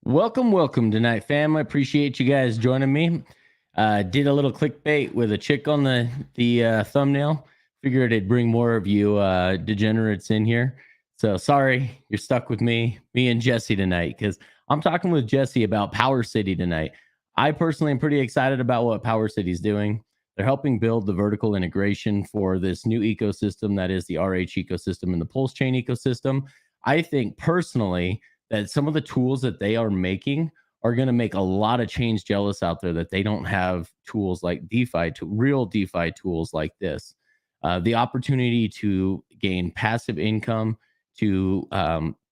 Welcome tonight, fam. I appreciate you guys joining me. Did a little clickbait with a chick on the thumbnail. Figured it'd bring more of you degenerates in here. So sorry, you're stuck with me and Jesse tonight because I'm talking with Jesse about Powercity tonight. I personally am pretty excited about what Powercity's doing. They're helping build the vertical integration for this new ecosystem that is the RH ecosystem and the Pulse Chain ecosystem. I think personally that some of the tools that they are making are going to make a lot of change jealous out there that they don't have tools like DeFi, to real DeFi tools like this. The opportunity to gain passive income, to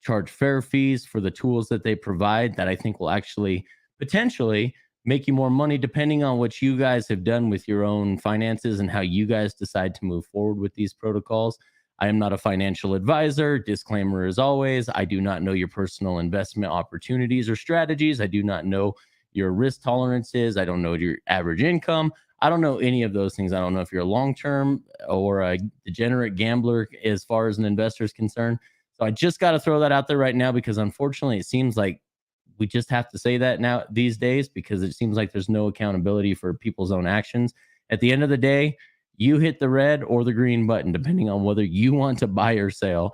charge fair fees for the tools that they provide, that I think will actually potentially make you more money depending on what you guys have done with your own finances and how you guys decide to move forward with these protocols. I am not a financial advisor. Disclaimer as always, I do not know your personal investment opportunities or strategies. I do not know your risk tolerances. I don't know your average income. I don't know any of those things. I don't know if you're a long-term or a degenerate gambler as far as an investor is concerned. So I just got to throw that out there right now because unfortunately it seems like we just have to say that now these days because it seems like there's no accountability for people's own actions. At the end of the day, you hit the red or the green button, depending on whether you want to buy or sell.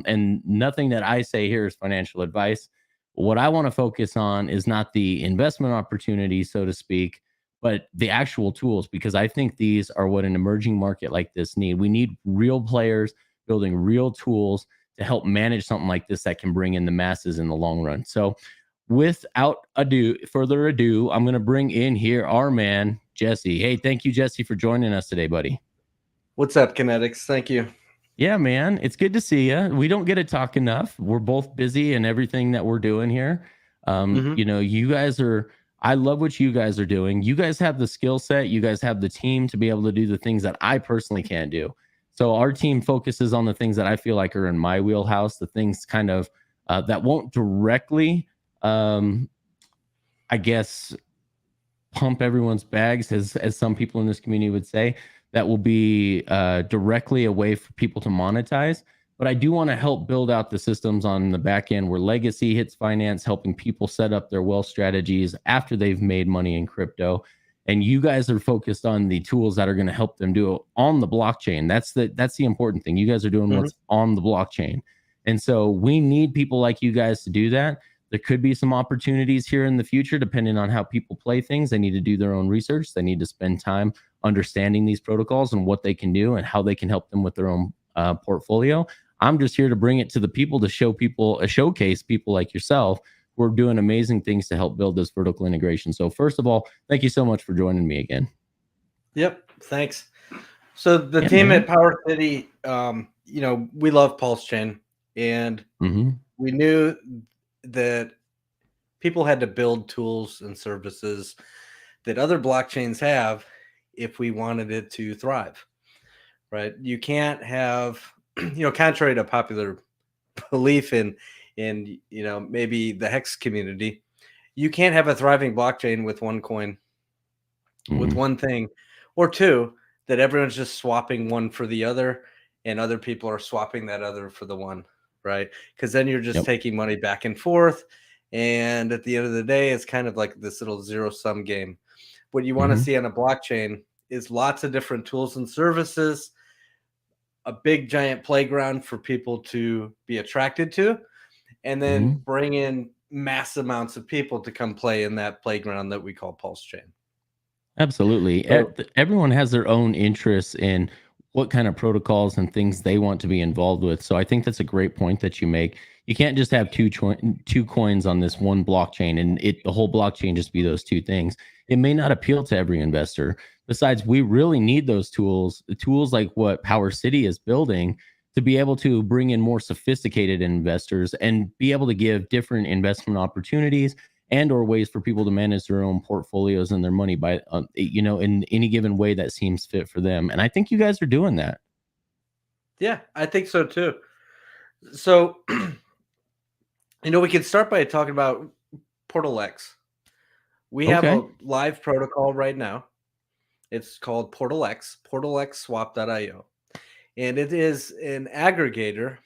And nothing that I say here is financial advice. What I want to focus on is not the investment opportunity, so to speak, but the actual tools, because I think these are what an emerging market like this need. We need real players building real tools to help manage something like this that can bring in the masses in the long run. So without further ado, I'm going to bring in here our man, Jesse. Hey, thank you, Jesse, for joining us today, buddy. What's up, Kinetics? Thank you. Yeah, man. It's good to see you. We don't get to talk enough. We're both busy in everything that we're doing here. You know, you guys are, I love what you guys are doing. You guys have the skill set. You guys have the team to be able to do the things that I personally can't do. So our team focuses on the things that I feel like are in my wheelhouse, the things kind of that won't directly I guess, pump everyone's bags, as some people in this community would say, that will be directly a way for people to monetize. But I do want to help build out the systems on the back end where legacy hits finance, helping people set up their wealth strategies after they've made money in crypto. And you guys are focused on the tools that are going to help them do it on the blockchain. That's the important thing. You guys are doing what's on the blockchain. And so we need people like you guys to do that. There could be some opportunities here in the future, depending on how people play things. They need to do their own research. They need to spend time understanding these protocols and what they can do and how they can help them with their own portfolio. I'm just here to bring it to the people to show people, showcase people like yourself who are doing amazing things to help build this vertical integration. So first of all, thank you so much for joining me again. Yep, thanks. So the team at Powercity, you know, we love Pulse Chain, and we knew that people had to build tools and services that other blockchains have if we wanted it to thrive, right? You can't have, you know, contrary to popular belief in you know, maybe the Hex community, you can't have a thriving blockchain with one coin, with one thing, or two, that everyone's just swapping one for the other and other people are swapping that other for the one, right? Because then you're just taking money back and forth. And at the end of the day, it's kind of like this little zero-sum game. What you want to see on a blockchain is lots of different tools and services, a big giant playground for people to be attracted to, and then bring in mass amounts of people to come play in that playground that we call Pulse Chain. Absolutely. So, everyone has their own interests in what kind of protocols and things they want to be involved with. So I think that's a great point that you make. You can't just have two coins on this one blockchain and the whole blockchain just be those two things. It may not appeal to every investor. Besides, we really need those tools like what Powercity is building, to be able to bring in more sophisticated investors and be able to give different investment opportunities and or ways for people to manage their own portfolios and their money by, you know, in any given way that seems fit for them. And I think you guys are doing that. Yeah, I think so too. So, you know, we can start by talking about Portal X. We have a live protocol right now. It's called Portal X, portalxswap.io. And it is an aggregator.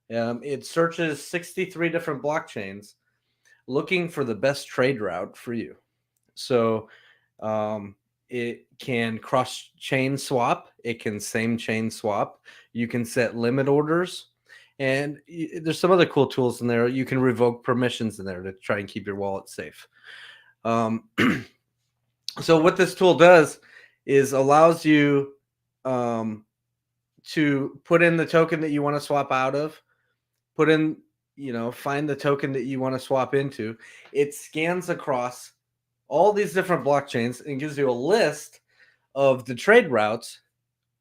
It searches 63 different blockchains looking for the best trade route for you. So it can cross chain swap, it can same chain swap, you can set limit orders, and there's some other cool tools in there. You can revoke permissions in there to try and keep your wallet safe. So what this tool does is allows you to put in the token that you want to swap out of, put in, find the token that you want to swap into. It scans across all these different blockchains and gives you a list of the trade routes.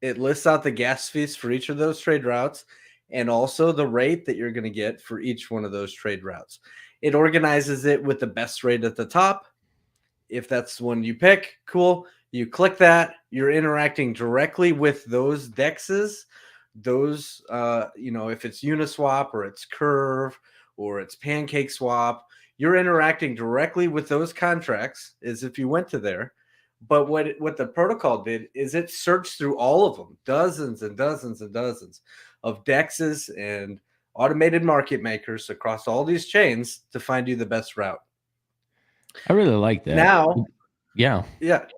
It lists out the gas fees for each of those trade routes and also the rate that you're going to get for each one of those trade routes. It organizes it with the best rate at the top. If that's one you pick, cool. You click that, you're interacting directly with those dexes. Those, if it's Uniswap or it's Curve or it's Pancake Swap, you're interacting directly with those contracts as if you went to there. But what the protocol did is it searched through all of them, dozens and dozens and dozens of dexes and automated market makers across all these chains to find you the best route. I really like that. Now, yeah.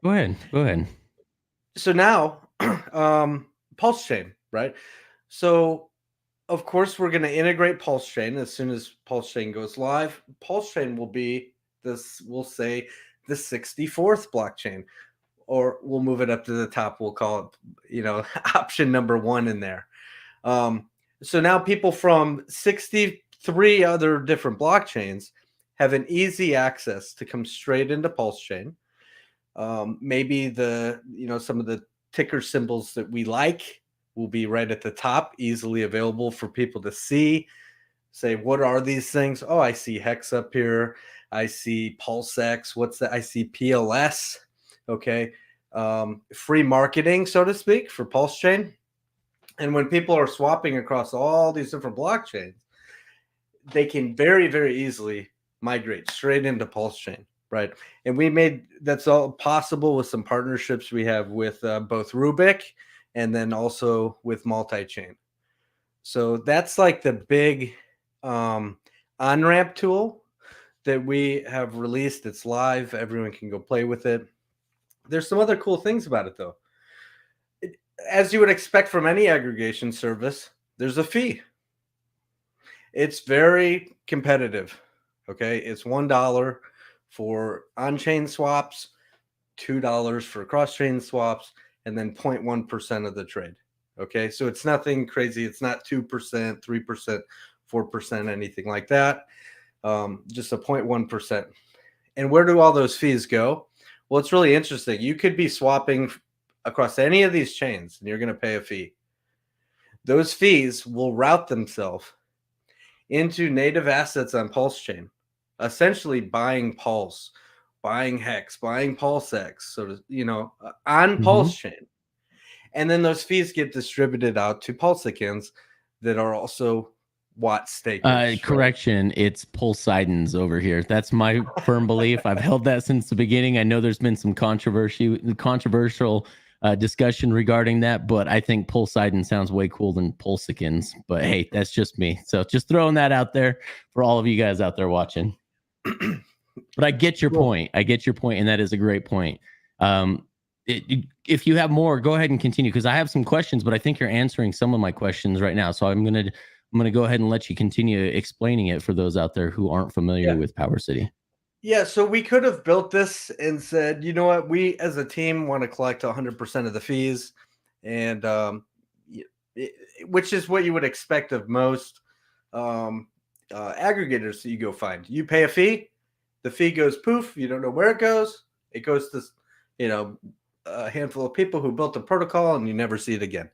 Go ahead. So now, Pulse Chain, right? So, of course, we're going to integrate Pulse Chain as soon as Pulse Chain goes live. Pulse Chain will be we'll say the 64th blockchain, or we'll move it up to the top. We'll call it, option number 1 in there. So now people from 63 other different blockchains have an easy access to come straight into Pulse Chain. Maybe some of the ticker symbols that we like will be right at the top, easily available for people to see. Say, what are these things? Oh, I see Hex up here. I see PulseX. What's that? I see PLS. Okay. Free marketing, so to speak, for Pulse Chain. And when people are swapping across all these different blockchains, they can very, very easily migrate straight into Pulse Chain. Right. And that's all possible with some partnerships we have with both Rubik and then also with multi-chain. So that's like the big on-ramp tool that we have released. It's live. Everyone can go play with it. There's some other cool things about it, though. As you would expect from any aggregation service, there's a fee. It's very competitive. Okay. It's $1 for on-chain swaps, $2 for cross-chain swaps, and then 0.1% of the trade. Okay, so it's nothing crazy. It's not 2%, 3%, 4%, anything like that. Just a 0.1%. And where do all those fees go? Well, it's really interesting. You could be swapping across any of these chains, and you're going to pay a fee. Those fees will route themselves into native assets on Pulse Chain, essentially buying Pulse, buying Hex, buying PulseX, on Pulse Chain. And then those fees get distributed out to Pulsicans that are also Watt stakers. Correction, right? It's Pulsidans over here. That's my firm belief. I've held that since the beginning. I know there's been some controversial discussion regarding that, but I think Pulsidon sounds way cooler than Pulsicans. But hey, that's just me. So just throwing that out there for all of you guys out there watching. But I get your point. I get your point, and that is a great point. If you have more, go ahead and continue, because I have some questions, but I think you're answering some of my questions right now. So I'm gonna go ahead and let you continue explaining it for those out there who aren't familiar with Powercity. Yeah, so we could have built this and said, you know what, we as a team want to collect 100% of the fees, and which is what you would expect of most aggregators that you go find. You pay a fee, the fee goes poof, you don't know where it goes. It goes to, a handful of people who built the protocol, and you never see it again.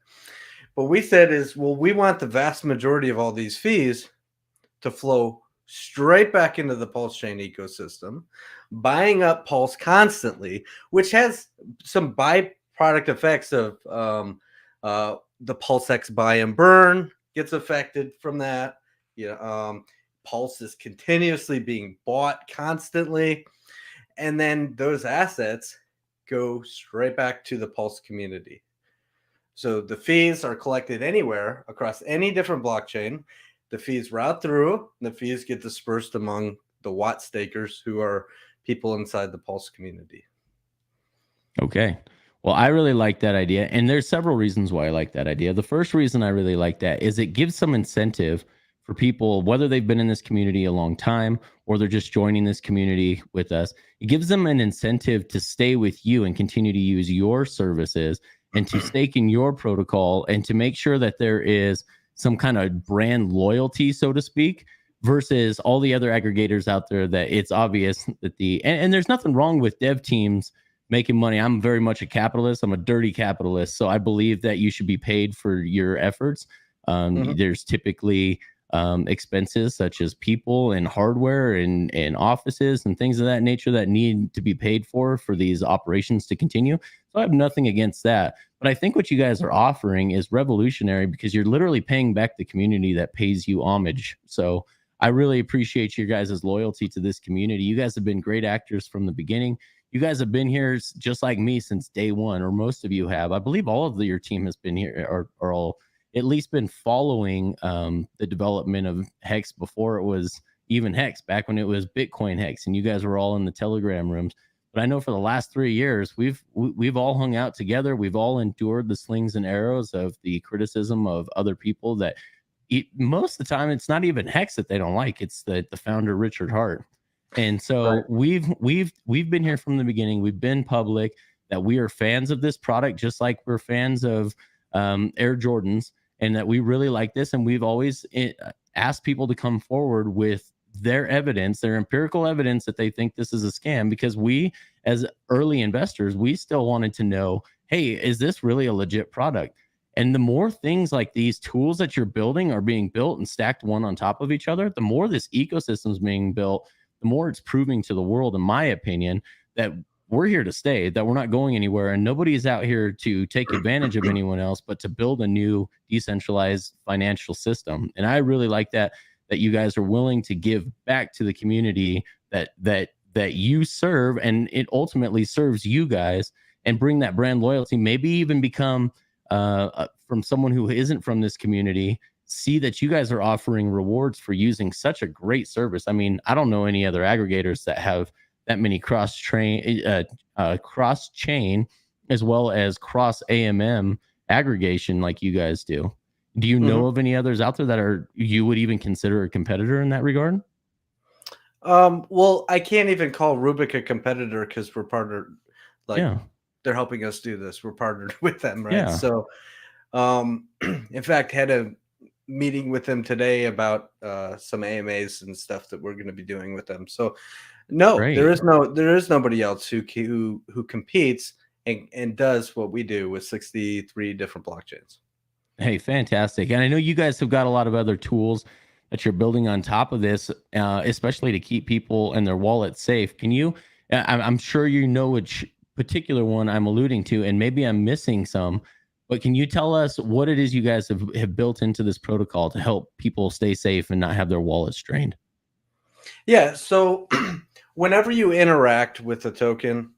What we said is, well, we want the vast majority of all these fees to flow straight back into the Pulse Chain ecosystem, buying up Pulse constantly, which has some byproduct effects of the PulseX buy and burn gets affected from that. Pulse is continuously being bought constantly, and then those assets go straight back to the Pulse community. So the fees are collected anywhere across any different blockchain. The fees route through, and the fees get dispersed among the Watt stakers, who are people inside the Pulse community. Okay. Well, I really like that idea. And there's several reasons why I like that idea. The first reason I really like that is it gives some incentive for people, whether they've been in this community a long time or they're just joining this community with us. It gives them an incentive to stay with you and continue to use your services and to stake in your protocol and to make sure that there is some kind of brand loyalty, so to speak, versus all the other aggregators out there that it's obvious that and there's nothing wrong with dev teams making money. I'm very much a capitalist. I'm a dirty capitalist. So I believe that you should be paid for your efforts. There's typically expenses such as people and hardware and offices and things of that nature that need to be paid for these operations to continue. So I have nothing against that. But I think what you guys are offering is revolutionary because you're literally paying back the community that pays you homage. So I really appreciate your guys' loyalty to this community. You guys have been great actors from the beginning. You guys have been here just like me since day one, or most of you have. I believe all of your team has been here, or all at least been following the development of Hex before it was even Hex, back when it was Bitcoin Hex, and you guys were all in the Telegram rooms. But I know for the last 3 years, we've all hung out together. We've all endured the slings and arrows of the criticism of other people that most of the time it's not even Hex that they don't like. It's the founder, Richard Hart. And so we've been here from the beginning. We've been public that we are fans of this product, just like we're fans of Air Jordans, and that we really like this. And we've always asked people to come forward with their evidence, their empirical evidence that they think this is a scam, because we, as early investors, we still wanted to know, hey, is this really a legit product? And the more things like these tools that you're building are being built and stacked one on top of each other, the more this ecosystem is being built, the more it's proving to the world, in my opinion, that we're here to stay, that we're not going anywhere, and nobody is out here to take advantage of anyone else, but to build a new decentralized financial system. And I really like that you guys are willing to give back to the community that you serve, and it ultimately serves you guys, and bring that brand loyalty, maybe even become from someone who isn't from this community, see that you guys are offering rewards for using such a great service. I mean, I don't know any other aggregators that have that many cross-chain as well as cross AMM aggregation like you guys do. Do you know of any others out there that you would even consider a competitor in that regard? Well, I can't even call Rubik a competitor because we're partnered. They're helping us do this. We're partnered with them, right? Yeah. So, in fact, had a meeting with them today about some AMAs and stuff that we're going to be doing with them. So, no, great. there is nobody else who competes and does what we do with 63 different blockchains. Hey, fantastic. And I know you guys have got a lot of other tools that you're building on top of this, especially to keep people and their wallets safe. Can you, I'm sure you know which particular one I'm alluding to, and maybe I'm missing some, but can you tell us what it is you guys have built into this protocol to help people stay safe and not have their wallets drained? Yeah. So whenever you interact with a token,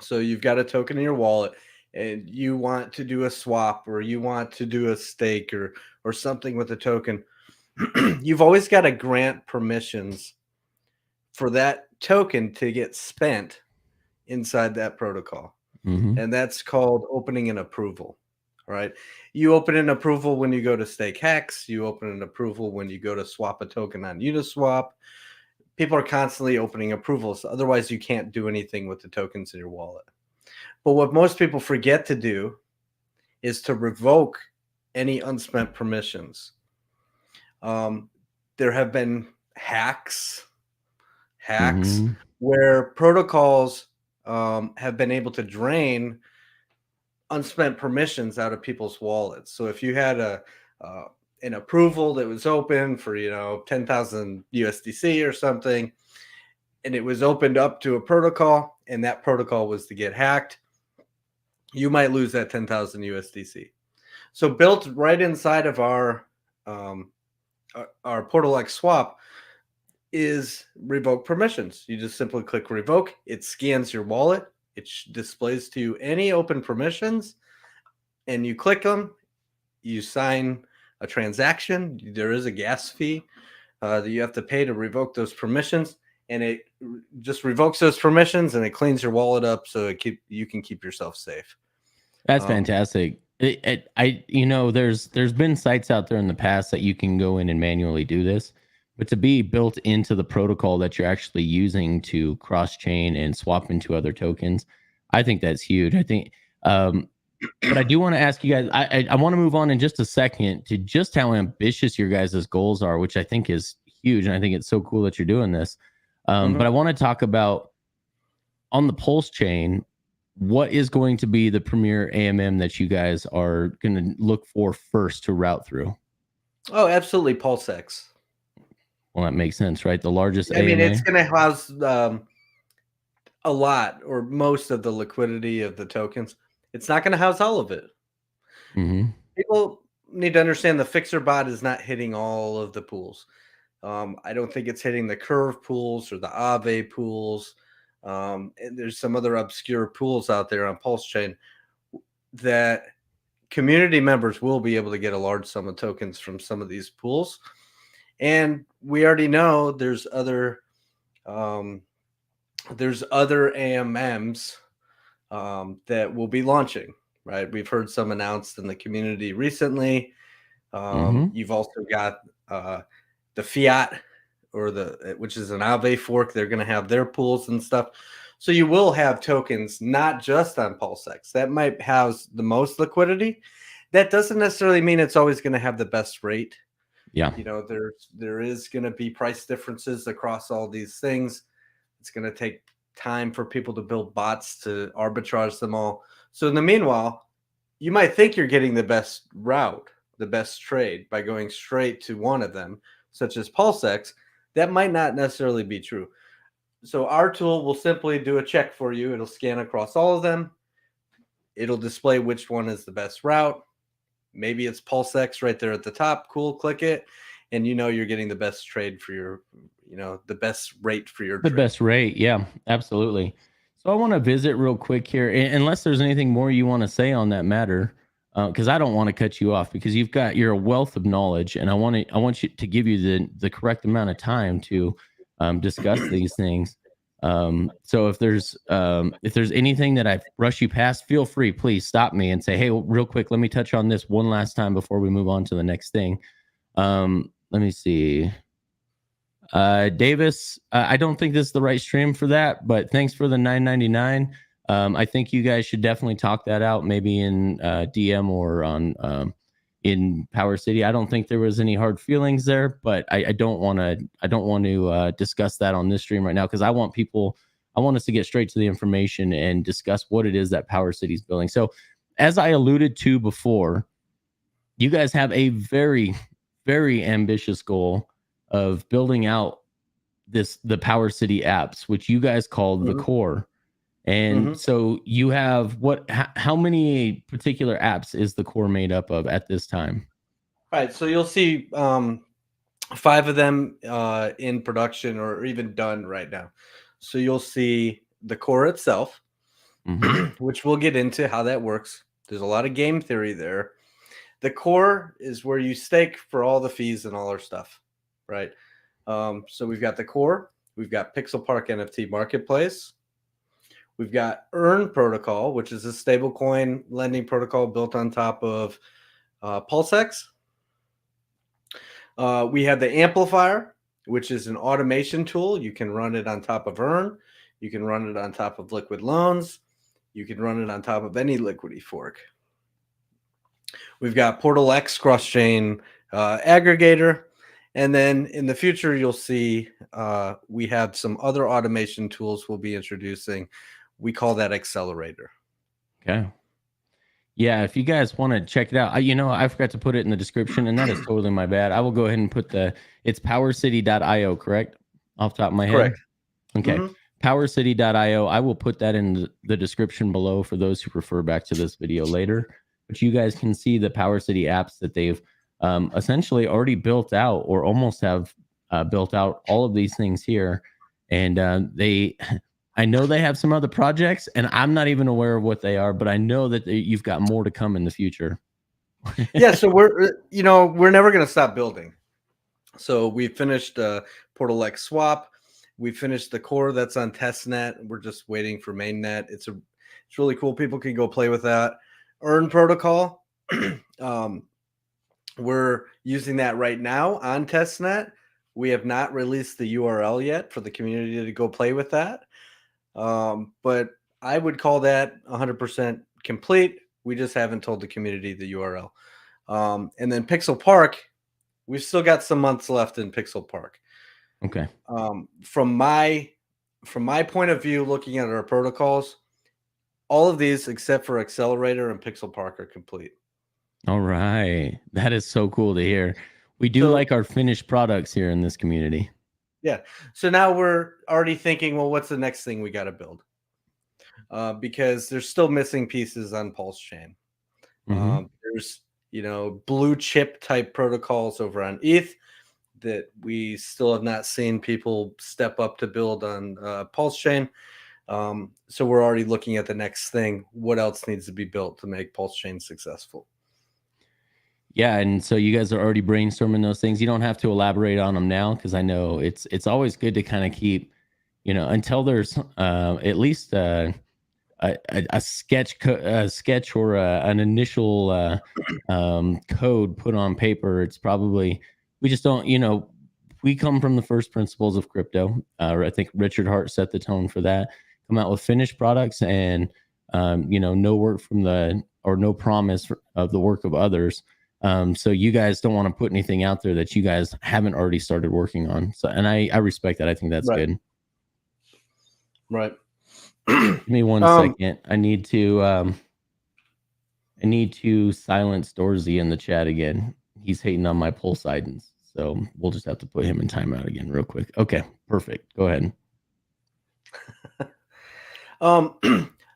so you've got a token in your wallet and you want to do a swap, or you want to do a stake or something with a token, you've always got to grant permissions for that token to get spent inside that protocol. And that's called opening an approval, right? You open an approval when you go to stake Hex. You open an approval when you go to swap a token on Uniswap. People are constantly opening approvals. Otherwise, you can't do anything with the tokens in your wallet. But what most people forget to do is to revoke any unspent permissions. There have been hacks where protocols have been able to drain unspent permissions out of people's wallets. So if you had an approval that was open for 10,000 USDC or something, and it was opened up to a protocol, and that protocol was to get hacked, you might lose that 10,000 USDC. So built right inside of our Portal X swap is revoke permissions. You just simply click revoke. It scans your wallet. It displays to you any open permissions, and you click them. You sign a transaction. There is a gas fee that you have to pay to revoke those permissions, and it just revokes those permissions and it cleans your wallet up so you can keep yourself safe. That's fantastic. There's been sites out there in the past that you can go in and manually do this, but to be built into the protocol that you're actually using to cross chain and swap into other tokens, I think that's huge. I think, but I do want to ask you guys. I want to move on in just a second to just how ambitious your guys' goals are, which I think is huge, and I think it's so cool that you're doing this. But I want to talk about on the Pulse chain. What is going to be the premier AMM that you guys are going to look for first to route through? Oh, absolutely, PulseX. Well, that makes sense, right? The largest I mean, AMA. it's going to house a lot or most of the liquidity of the tokens. It's not going to house all of it. People need to understand the Fixer bot is not hitting all of the pools. I don't think it's hitting the Curve pools or the Aave pools. And there's some other obscure pools out there on Pulse Chain that community members will be able to get a large sum of tokens from some of these pools. And we already know there's other AMMs that will be launching, right? We've heard some announced in the community recently. You've also got the Fiat, which is an Aave fork. They're going to have their pools and stuff. So you will have tokens not just on PulseX that might house the most liquidity. That doesn't necessarily mean it's always going to have the best rate. Yeah. There is going to be price differences across all these things. It's going to take time for people to build bots to arbitrage them all. So in the meanwhile, you might think you're getting the best route, the best trade by going straight to one of them, such as PulseX. That might not necessarily be true. So our tool will simply do a check for you. It'll scan across all of them. It'll display which one is the best route. Maybe it's PulseX right there at the top. Cool. Click it. And you're getting the best trade for your, the best rate for your trade. The best rate. Yeah, absolutely. So I want to visit real quick here, unless there's anything more you want to say on that matter. Because I don't want to cut you off because you're a wealth of knowledge, and I want you to give you the correct amount of time to discuss these things. So if there's anything that I've rushed you past, feel free, please stop me and say, hey, real quick, let me touch on this one last time before we move on to the next thing. Let me see. Davis, I don't think this is the right stream for that, but thanks for the $9.99. I think you guys should definitely talk that out, maybe in DM or on in Powercity. I don't think there was any hard feelings there, but I don't want to discuss that on this stream right now because I want us to get straight to the information and discuss what it is that Powercity is building. So, as I alluded to before, you guys have a very, very ambitious goal of building out the Powercity apps, which you guys called the core. And so you have how many particular apps is the core made up of at this time? All right. So you'll see 5 of them in production or even done right now. So you'll see the core itself, which we'll get into how that works. There's a lot of game theory there. The core is where you stake for all the fees and all our stuff, right? So we've got the core. We've got Pixel Park NFT Marketplace. We've got Earn Protocol, which is a stablecoin lending protocol built on top of PulseX. We have the Amplifier, which is an automation tool. You can run it on top of Earn. You can run it on top of Liquid Loans. You can run it on top of any Liquidity fork. We've got Portal X cross-chain aggregator. And then in the future, you'll see we have some other automation tools we'll be introducing. We call that Accelerator. Okay. Yeah, if you guys want to check it out, I forgot to put it in the description, and that is totally my bad. I will go ahead and put it's powercity.io, correct? Off the top of my head? Correct. Okay. Powercity.io. I will put that in the description below for those who refer back to this video later. But you guys can see the Powercity apps that they've essentially already built out or almost have built out all of these things here. And I know they have some other projects, and I'm not even aware of what they are, but I know that you've got more to come in the future. Yeah, so we're never going to stop building. So we finished Portal X swap. We finished the core that's on testnet. We're just waiting for mainnet. It's really cool. People can go play with that. Earn protocol. We're using that right now on testnet. We have not released the URL yet for the community to go play with that. But I would call that 100% complete. We just haven't told the community the URL. And then Pixel Park, we've still got some months left in Pixel Park. Okay. From my point of view, looking at our protocols, all of these except for Accelerator and Pixel Park are complete. All right. That is so cool to hear. We do like our finished products here in this community. Yeah. So now we're already thinking, well, what's the next thing we got to build? Because there's still missing pieces on Pulse Chain. There's, blue chip type protocols over on ETH that we still have not seen people step up to build on Pulse Chain. So we're already looking at the next thing. What else needs to be built to make Pulse Chain successful? Yeah, and so you guys are already brainstorming those things. You don't have to elaborate on them now because I know it's always good to kind of keep, until there's at least a sketch or an initial code put on paper. It's probably, we just don't, we come from the first principles of crypto. I think Richard Hart set the tone for that. Come out with finished products and no work from no promise of the work of others. So you guys don't want to put anything out there that you guys haven't already started working on. So, and I respect that. I think that's good. Right. Give me 1 second. I need to silence Dorsey in the chat again. He's hating on my pulse items. So we'll just have to put him in timeout again real quick. Okay, perfect. Go ahead.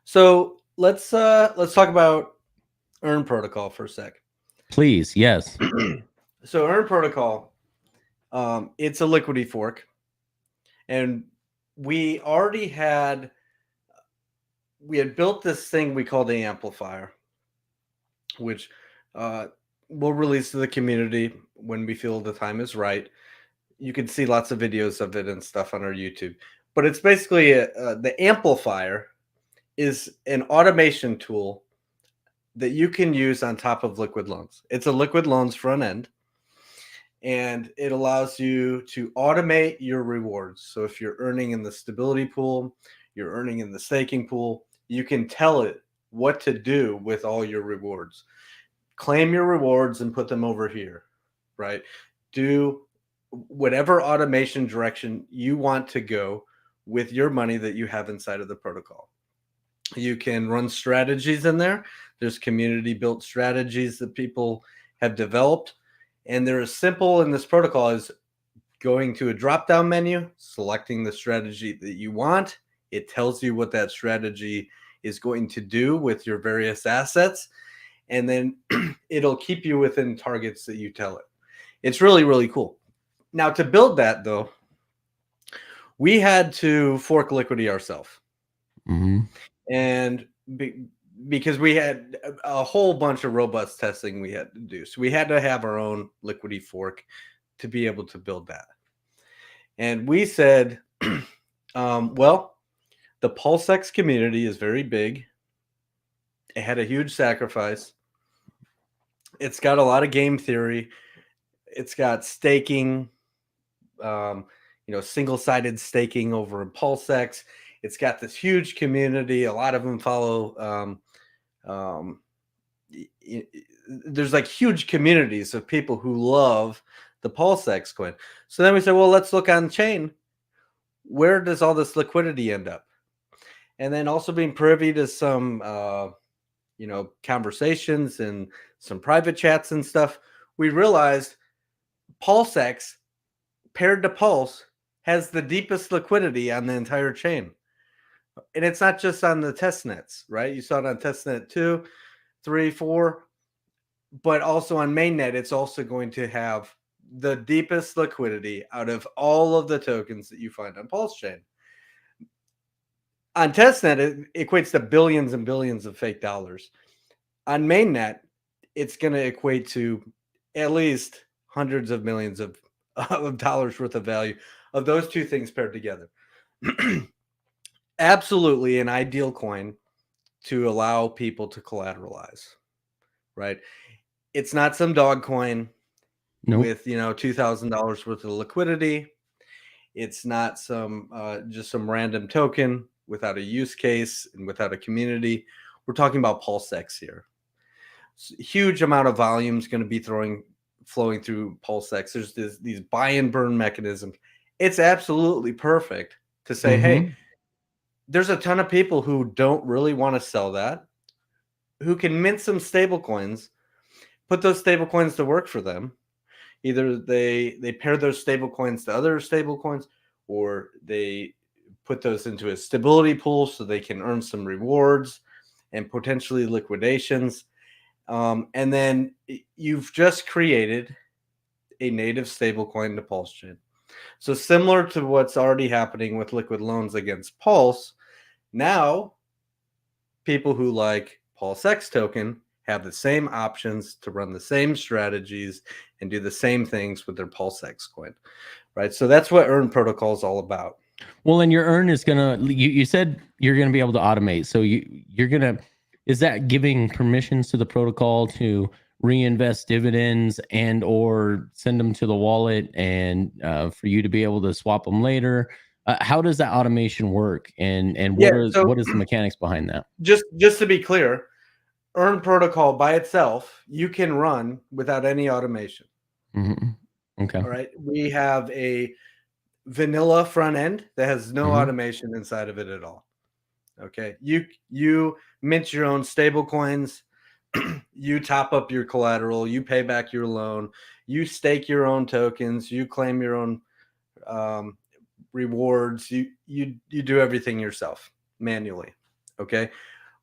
So let's talk about Earn Protocol for a sec. Please, yes. So Earn Protocol, it's a Liquidity fork, and we had built this thing we call the amplifier, which we'll release to the community when we feel the time is right. You can see lots of videos of it and stuff on our YouTube. But it's basically the amplifier is an automation tool that you can use on top of Liquid Loans. It's a Liquid Loans front end, and it allows you to automate your rewards. So if you're earning in the stability pool, you're earning in the staking pool, you can tell it what to do with all your rewards. Claim your rewards and put them over here, right? Do whatever automation direction you want to go with your money that you have inside of the protocol. You can run strategies in there. There's community built strategies that people have developed, and they're as simple in this protocol as going to a drop down menu, selecting the strategy that you want. It tells you what that strategy is going to do with your various assets, and then it'll keep you within targets that you tell it. It's really, really cool. Now, to build that, though, we had to fork Liquidity ourselves. And because we had a whole bunch of robust testing we had to do. So we had to have our own Liquidity fork to be able to build that. And we said, well, the PulseX community is very big. It had a huge sacrifice. It's got a lot of game theory. It's got staking, single-sided staking over in PulseX. It's got this huge community. A lot of them follow. There's like huge communities of people who love the PulseX coin. So then we said, well, let's look on chain. Where does all this liquidity end up? And then also being privy to some, conversations and some private chats and stuff, we realized PulseX paired to Pulse has the deepest liquidity on the entire chain. And it's not just on the test nets, right? You saw it on testnet 2, 3, 4, but also on mainnet, it's also going to have the deepest liquidity out of all of the tokens that you find on Pulse Chain. On testnet, it equates to billions and billions of fake dollars. On mainnet, it's going to equate to at least hundreds of millions of of dollars worth of value of those two things paired together. Absolutely an ideal coin to allow people to collateralize, right? It's not some dog coin with, $2,000 worth of liquidity. It's not some just some random token without a use case and without a community. We're talking about PulseX here. Huge amount of volume is going to be flowing through PulseX. There's these buy and burn mechanisms. It's absolutely perfect to say, hey, there's a ton of people who don't really want to sell that, who can mint some stable coins, put those stable coins to work for them. Either they pair those stable coins to other stable coins, or they put those into a stability pool so they can earn some rewards and potentially liquidations. And then you've just created a native stable coin to Pulse Chain. So similar to what's already happening with liquid loans against Pulse, now people who like PulseX token have the same options to run the same strategies and do the same things with their PulseX coin, right? So that's what Earn Protocol is all about. Well, and your Earn is gonna. You said you're gonna be able to automate. So you're gonna. Is that giving permissions to the protocol to reinvest dividends and or send them to the wallet, and for you to be able to swap them later? How does that automation work? And what is the mechanics behind that? Just to be clear, Earn Protocol by itself, you can run without any automation. Okay. All right. We have a vanilla front end that has no automation inside of it at all. Okay. You mint your own stable coins. You top up your collateral. You pay back your loan. You stake your own tokens. You claim your own rewards. You do everything yourself manually. Okay.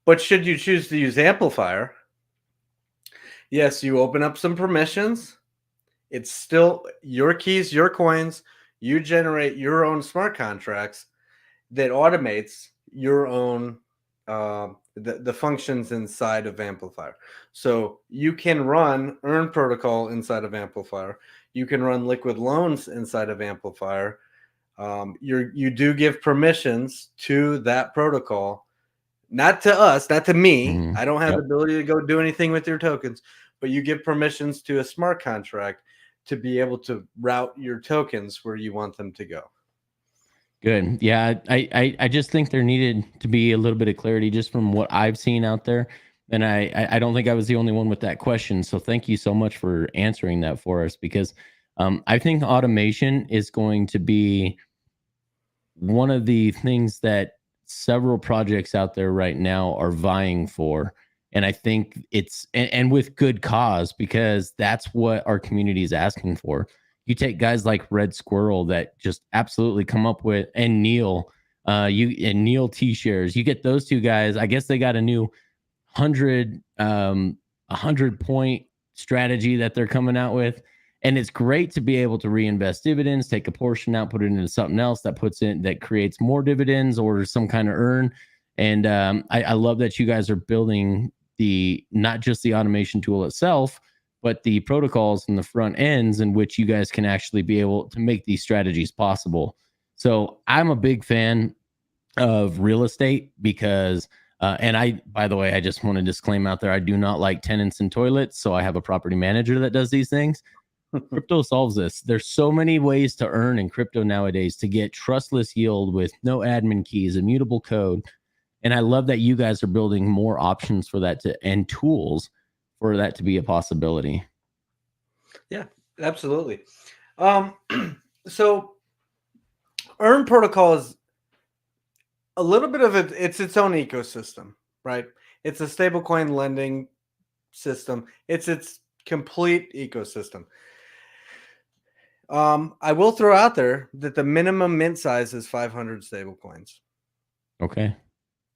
But should you choose to use Amplifier, yes, you open up some permissions. It's still your keys, your coins. You generate your own smart contracts that automates your own the functions inside of Amplifier. So you can run Earn Protocol inside of Amplifier. You can run liquid loans inside of Amplifier. You do give permissions to that protocol. Not to us, not to me. I don't have the ability to go do anything with your tokens, but you give permissions to a smart contract to be able to route your tokens where you want them to go. Good. Yeah, I just think there needed to be a little bit of clarity just from what I've seen out there. And I don't think I was the only one with that question. So thank you so much for answering that for us, because I think automation is going to be one of the things that several projects out there right now are vying for. And I think and with good cause, because that's what our community is asking for. You take guys like Red Squirrel that just absolutely come up with, and Neil, Neil T-Shares. You get those two guys. I guess they got a new 100 point strategy that they're coming out with. And it's great to be able to reinvest dividends, take a portion out, put it into something else that creates more dividends or some kind of earn. And I love that you guys are building not just the automation tool itself, but the protocols and the front ends in which you guys can actually be able to make these strategies possible. So I'm a big fan of real estate because by the way, I just want to disclaim out there, I do not like tenants and toilets. So I have a property manager that does these things. Crypto solves this. There's so many ways to earn in crypto nowadays to get trustless yield with no admin keys, immutable code. And I love that you guys are building more options for that and tools for that to be a possibility. Yeah, absolutely. So Earn Protocol is a little bit of it's its own ecosystem, right? It's a stablecoin lending system. It's its complete ecosystem. I will throw out there that the minimum mint size is 500 stable coins. Okay.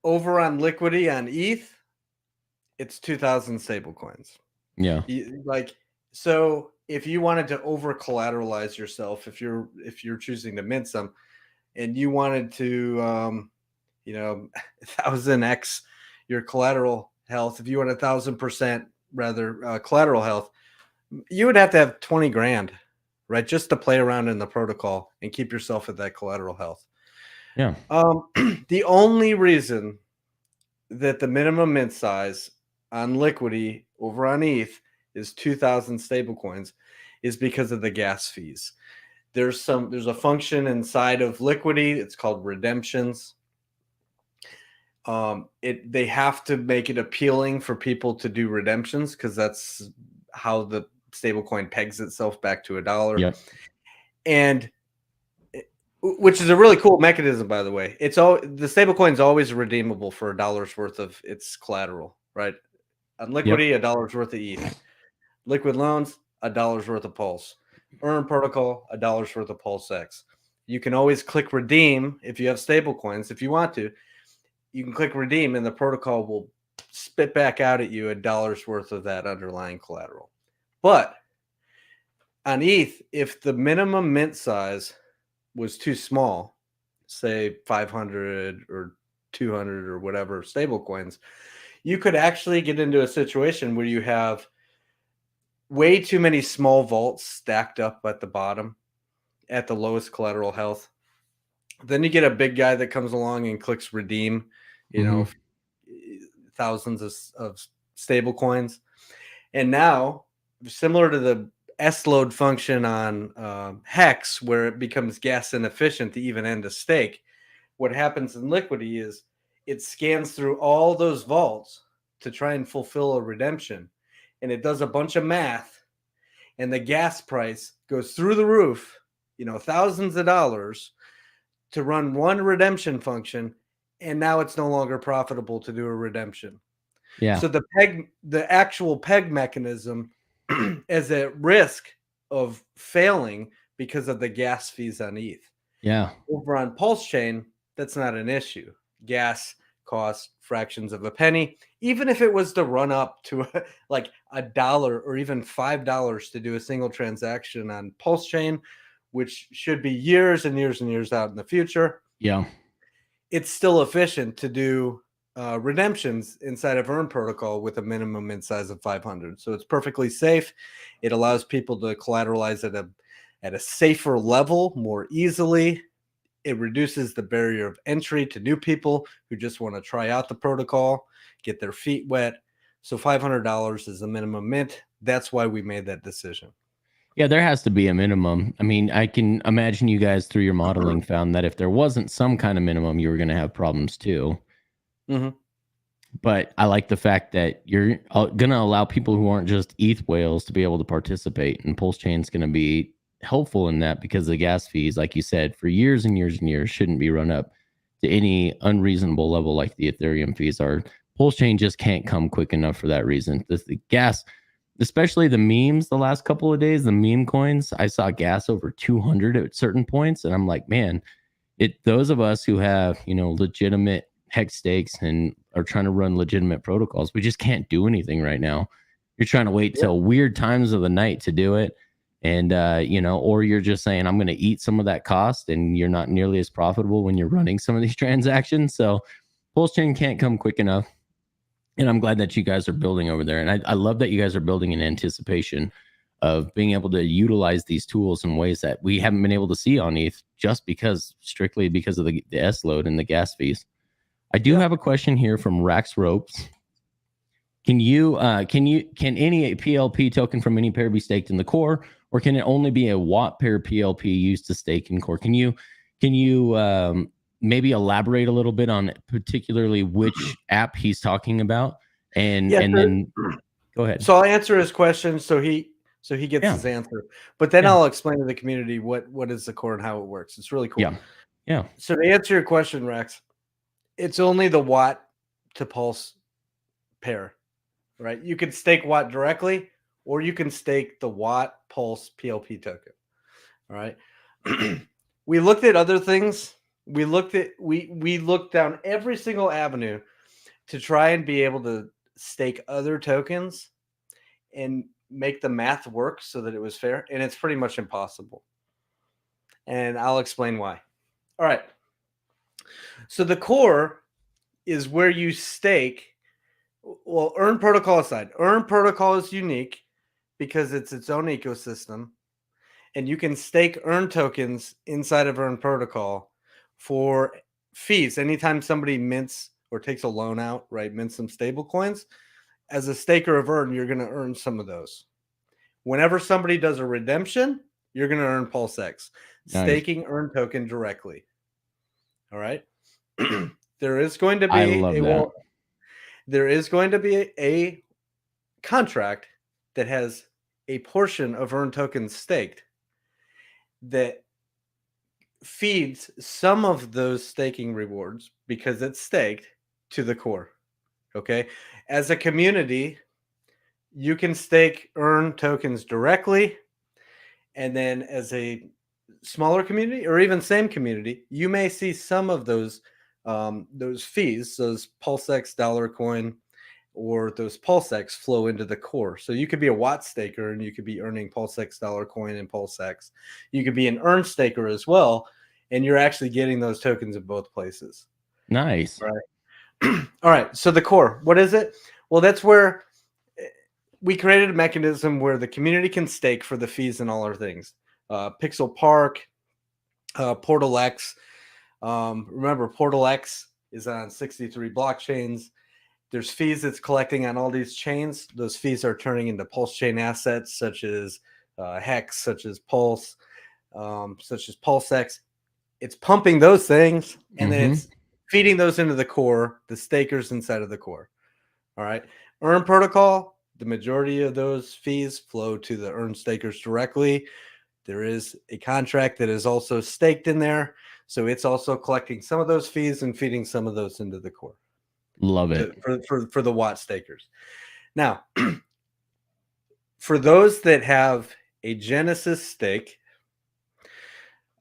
Over on Liquidity on ETH, it's 2,000 stable coins. Yeah. So if you wanted to over collateralize yourself, if you're choosing to mint some, and you wanted to, 1000x your collateral health, if you want 1,000% rather collateral health, you would have to have 20 grand right? Just to play around in the protocol and keep yourself at that collateral health. Yeah. The only reason that the minimum mint size on Liquidity over on ETH is 2,000 stablecoins is because of the gas fees. There's a function inside of Liquidity. It's called redemptions. They have to make it appealing for people to do redemptions because that's how the stablecoin pegs itself back to $1. Yep. And which is a really cool mechanism, by the way. The stablecoin is always redeemable for $1 worth of its collateral, right? On Liquidity, $1 worth of ETH. Liquid loans, $1 worth of Pulse. Earn protocol, $1 worth of Pulse X. You can always click redeem if you have stablecoins. If you want to, you can click redeem, and the protocol will spit back out at you $1 worth of that underlying collateral. But on ETH, if the minimum mint size was too small, say 500 or 200 or whatever stable coins, you could actually get into a situation where you have way too many small vaults stacked up at the bottom at the lowest collateral health. Then you get a big guy that comes along and clicks redeem, thousands of stable coins. And now, similar to the S-load function on Hex, where it becomes gas inefficient to even end a stake, what happens in Liquidity is it scans through all those vaults to try and fulfill a redemption. And it does a bunch of math, and the gas price goes through the roof, thousands of dollars to run one redemption function. And now it's no longer profitable to do a redemption. Yeah. So the actual peg mechanism is at risk of failing because of the gas fees on ETH. Yeah. Over on Pulse Chain, that's not an issue. Gas costs fractions of a penny. Even if it was to run up to like $1 or even $5 to do a single transaction on Pulse Chain, which should be years and years and years out in the future. Yeah. It's still efficient to do redemptions inside of Earn protocol with a minimum mint size of 500. So it's perfectly safe. It allows people to collateralize at a safer level more easily. It reduces the barrier of entry to new people who just want to try out the protocol, get their feet wet. So $500 is the minimum mint. That's why we made that decision. Yeah, there has to be a minimum. I mean, I can imagine you guys through your modeling found that if there wasn't some kind of minimum, you were going to have problems too. Mm-hmm. But I like the fact that you're going to allow people who aren't just ETH whales to be able to participate. And Pulse Chain's going to be helpful in that because the gas fees, like you said, for years and years and years shouldn't be run up to any unreasonable level like the Ethereum fees are. Pulse Chain just can't come quick enough for that reason. The gas, especially the memes the last couple of days, the meme coins, I saw gas over 200 at certain points. And I'm like, man, those of us who have, legitimate hex stakes and are trying to run legitimate protocols, we just can't do anything right now. You're trying to wait till weird times of the night to do it. And, or you're just saying, I'm going to eat some of that cost, and you're not nearly as profitable when you're running some of these transactions. So Pulse Chain can't come quick enough. And I'm glad that you guys are building over there. And I love that you guys are building in anticipation of being able to utilize these tools in ways that we haven't been able to see on ETH strictly because of the S load and the gas fees. I do have a question here from Rax Ropes. Can any PLP token from any pair be staked in the core, or can it only be a watt pair PLP used to stake in core? Can you maybe elaborate a little bit on particularly which app he's talking about? And then go ahead. So I'll answer his question so he gets his answer. But then I'll explain to the community what is the core and how it works. It's really cool. Yeah. So to answer your question, Rex, it's only the watt to pulse pair, right? You can stake watt directly, or you can stake the watt pulse PLP token. All right. We looked at other things. We looked down every single avenue to try and be able to stake other tokens and make the math work so that it was fair. And it's pretty much impossible. And I'll explain why. All right. So the core is where you stake. Well, Earn protocol aside, Earn protocol is unique because it's its own ecosystem. and you can stake earn tokens inside of earn protocol for fees. Anytime somebody mints or takes a loan out, right, mints some stable coins, as a staker of earn, you're going to earn some of those. Whenever somebody does a redemption, you're going to earn Pulse X. Nice. Staking earn token directly. All right. There is going to be there is going to be a contract that has a portion of earn tokens staked that feeds some of those staking rewards, because it's staked, to the core. Okay. As a community, you can stake earn tokens directly. And then as a smaller community, or even same community, you may see some of those fees, those PulseX dollar coin or those PulseX flow into the core. So you could be a Watt staker and you could be earning PulseX dollar coin and PulseX. You could be an earn staker as well, and you're actually getting those tokens in both places. Nice. All right. All right. So the core, what is it? Well, that's where we created a mechanism where the community can stake for the fees and all our things. Pixel Park, Portal X. Remember, Portal X is on 63 blockchains. There's fees it's collecting on all these chains. Those fees are turning into Pulse chain assets such as Hex, such as Pulse, such as PulseX. It's pumping those things, and then it's feeding those into the core, the stakers inside of the core. All right. Earn protocol, the majority of those fees flow to the earn stakers directly. There is a contract that is also staked in there, so it's also collecting some of those fees and feeding some of those into the core. Love it. For the Watt stakers. Now, for those that have a Genesis stake,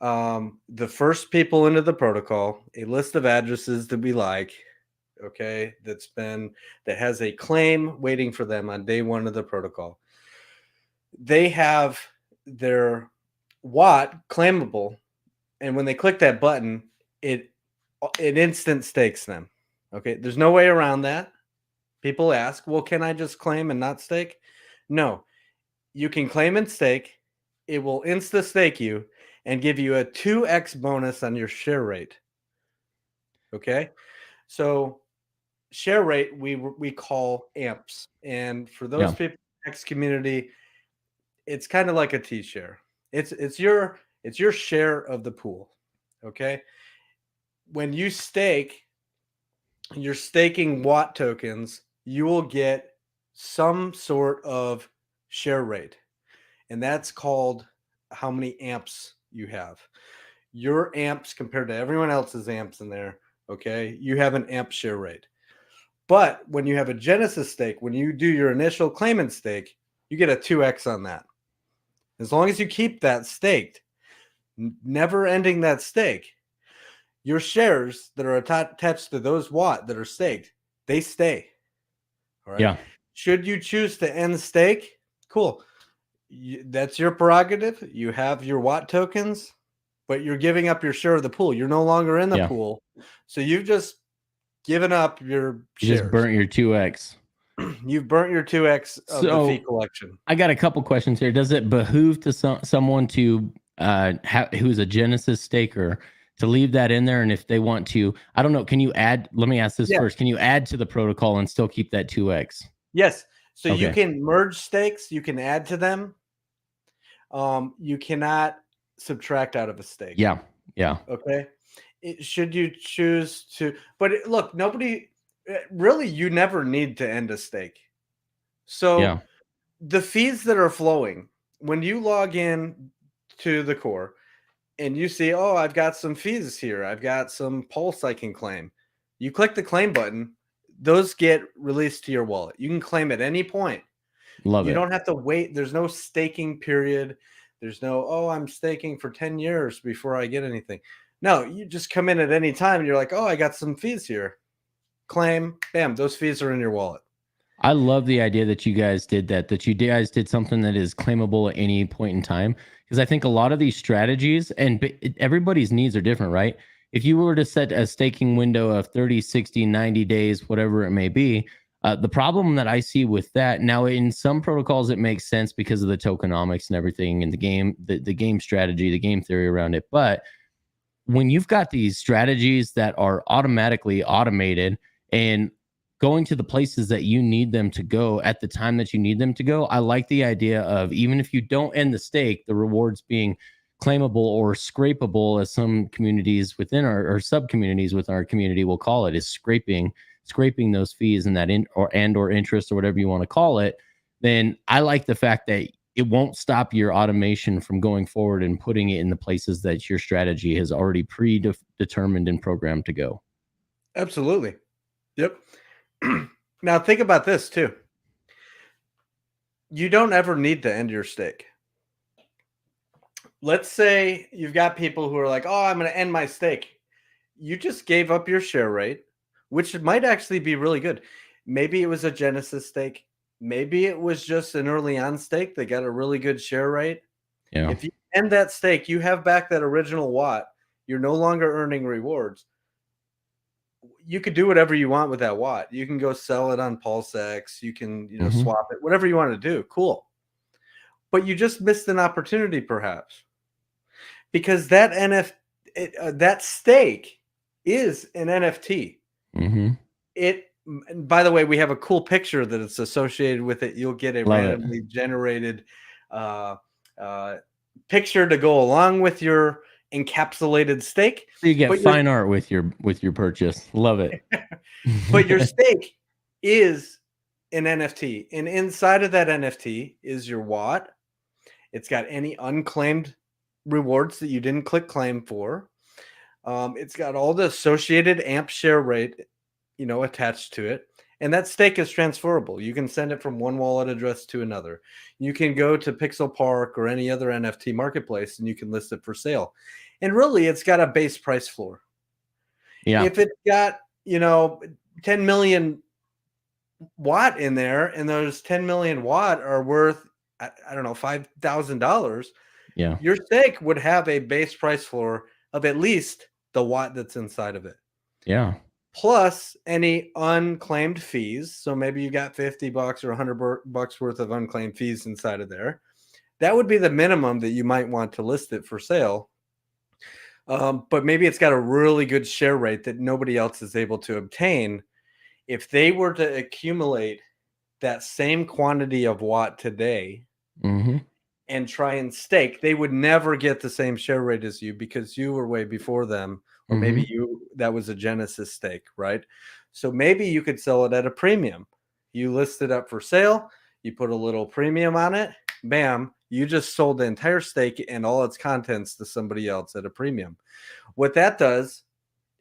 the first people into the protocol, a list of addresses that we like, okay, that has a claim waiting for them on day one of the protocol. They have their Watt claimable, and when they click that button, it instant stakes them. Okay, there's no way around that. People ask, well, can I just claim and not stake? No, you can claim and stake. It will insta stake you and give you a 2x bonus on your share rate. Okay, so share rate we call amps, and for those people in the X community, it's kind of like a T share. It's your share of the pool. Okay, when you stake, you're staking Watt tokens, you will get some sort of share rate, and that's called how many amps you have. Your amps compared to everyone else's amps in there, okay, you have an amp share rate. But when you have a Genesis stake, when you do your initial claim and stake, you get a 2x on that. As long as you keep that staked, never ending that stake, your shares that are attached to those Watt that are staked, they stay. All right. Yeah. Should you choose to end stake, cool. That's your prerogative. You have your Watt tokens, but you're giving up your share of the pool. You're no longer in the pool. So you've just given up your shares. You just burnt your 2x. You've burnt your 2x of the fee collection. I got a couple questions here. Does it behoove to someone to who's a Genesis staker to leave that in there? And if they want to, I don't know, can you add, let me ask this first. Can you add to the protocol and still keep that 2x? Yes. So you can merge stakes. You can add to them. You cannot subtract out of a stake. Yeah. Yeah. Okay. Should you choose to, but look, nobody really, you never need to end a stake. So the fees that are flowing, when you log in to the core and you see, oh, I've got some fees here, I've got some pulse I can claim. You click the claim button, those get released to your wallet. You can claim at any point. Love it. You don't have to wait. There's no staking period. There's no, oh, I'm staking for 10 years before I get anything. No, you just come in at any time and you're like, oh, I got some fees here. Claim, bam, those fees are in your wallet. I love the idea that you guys did that you guys did something that is claimable at any point in time. Because I think a lot of these strategies, and everybody's needs are different, right? If you were to set a staking window of 30, 60, 90 days, whatever it may be, The problem that I see with that now, in some protocols, it makes sense because of the tokenomics and everything in the game, the game strategy, the game theory around it. But when you've got these strategies that are automatically automated and going to the places that you need them to go at the time that you need them to go, I like the idea of, even if you don't end the stake, the rewards being claimable or scrapable, as some communities within our, or sub communities within our community will call it, is scraping those fees and that or interest or whatever you want to call it. Then I like the fact that it won't stop your automation from going forward and putting it in the places that your strategy has already predetermined and programmed to go. Absolutely. Yep. Now think about this too. You don't ever need to end your stake. Let's say you've got people who are like, oh, I'm going to end my stake. You just gave up your share rate, which might actually be really good. Maybe it was a Genesis stake. Maybe it was just an early on stake that got a really good share rate. Yeah. If you end that stake, you have back that original watt. You're no longer earning rewards. You could do whatever you want with that watt. You can go sell it on PulseX. You can, swap it, whatever you want to do. Cool. But you just missed an opportunity, perhaps, because that that stake is an NFT. By the way, we have a cool picture that it's associated with it. You'll get a randomly generated picture to go along with your encapsulated stake. So you get fine art with your purchase. Love it. But your stake is an NFT, and inside of that NFT is your watt. It's got any unclaimed rewards that you didn't click claim for. It's got all the associated AMP share rate, attached to it. And that stake is transferable. You can send it from one wallet address to another. You can go to Pixel Park or any other NFT marketplace and you can list it for sale. And really, it's got a base price floor. Yeah. If it's got, 10 million watt in there, and those 10 million watt are worth, I don't know, $5,000. Yeah. Your stake would have a base price floor of at least the watt that's inside of it. Yeah. Plus any unclaimed fees. So maybe you got $50 or $100 worth of unclaimed fees inside of there. That would be the minimum that you might want to list it for sale. But maybe it's got a really good share rate that nobody else is able to obtain. If they were to accumulate that same quantity of watt today and try and stake, they would never get the same share rate as you because you were way before them. Or maybe that was a Genesis stake, right? So maybe you could sell it at a premium. You list it up for sale. You put a little premium on it. Bam. You just sold the entire stake and all its contents to somebody else at a premium. What that does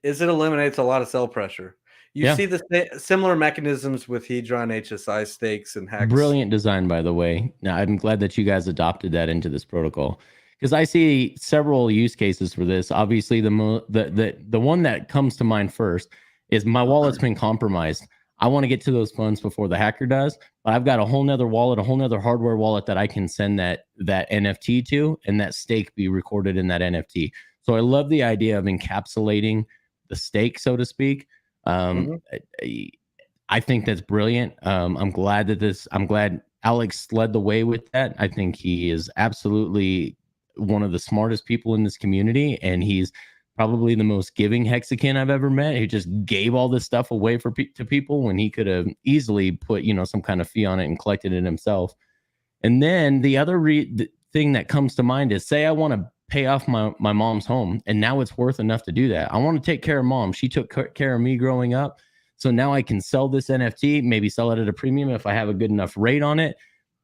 is it eliminates a lot of sell pressure. You see the similar mechanisms with Hedron HSI stakes and Hex. Brilliant design, by the way. Now, I'm glad that you guys adopted that into this protocol, because I see several use cases for this. Obviously, the one that comes to mind first is my wallet's been compromised. I want to get to those funds before the hacker does, but I've got a whole nother wallet, a whole nother hardware wallet that I can send that NFT to, and that stake be recorded in that NFT. So I love the idea of encapsulating the stake, so to speak. I think that's brilliant. I'm glad Alex led the way with that. I think he is absolutely one of the smartest people in this community, and he's probably the most giving Hexican I've ever met. He just gave all this stuff away to people when he could have easily put, some kind of fee on it and collected it himself. And then the other thing that comes to mind is, say I want to pay off my mom's home, and now it's worth enough to do that. I want to take care of mom. She took care of me growing up. So now I can sell this NFT, maybe sell it at a premium if I have a good enough rate on it.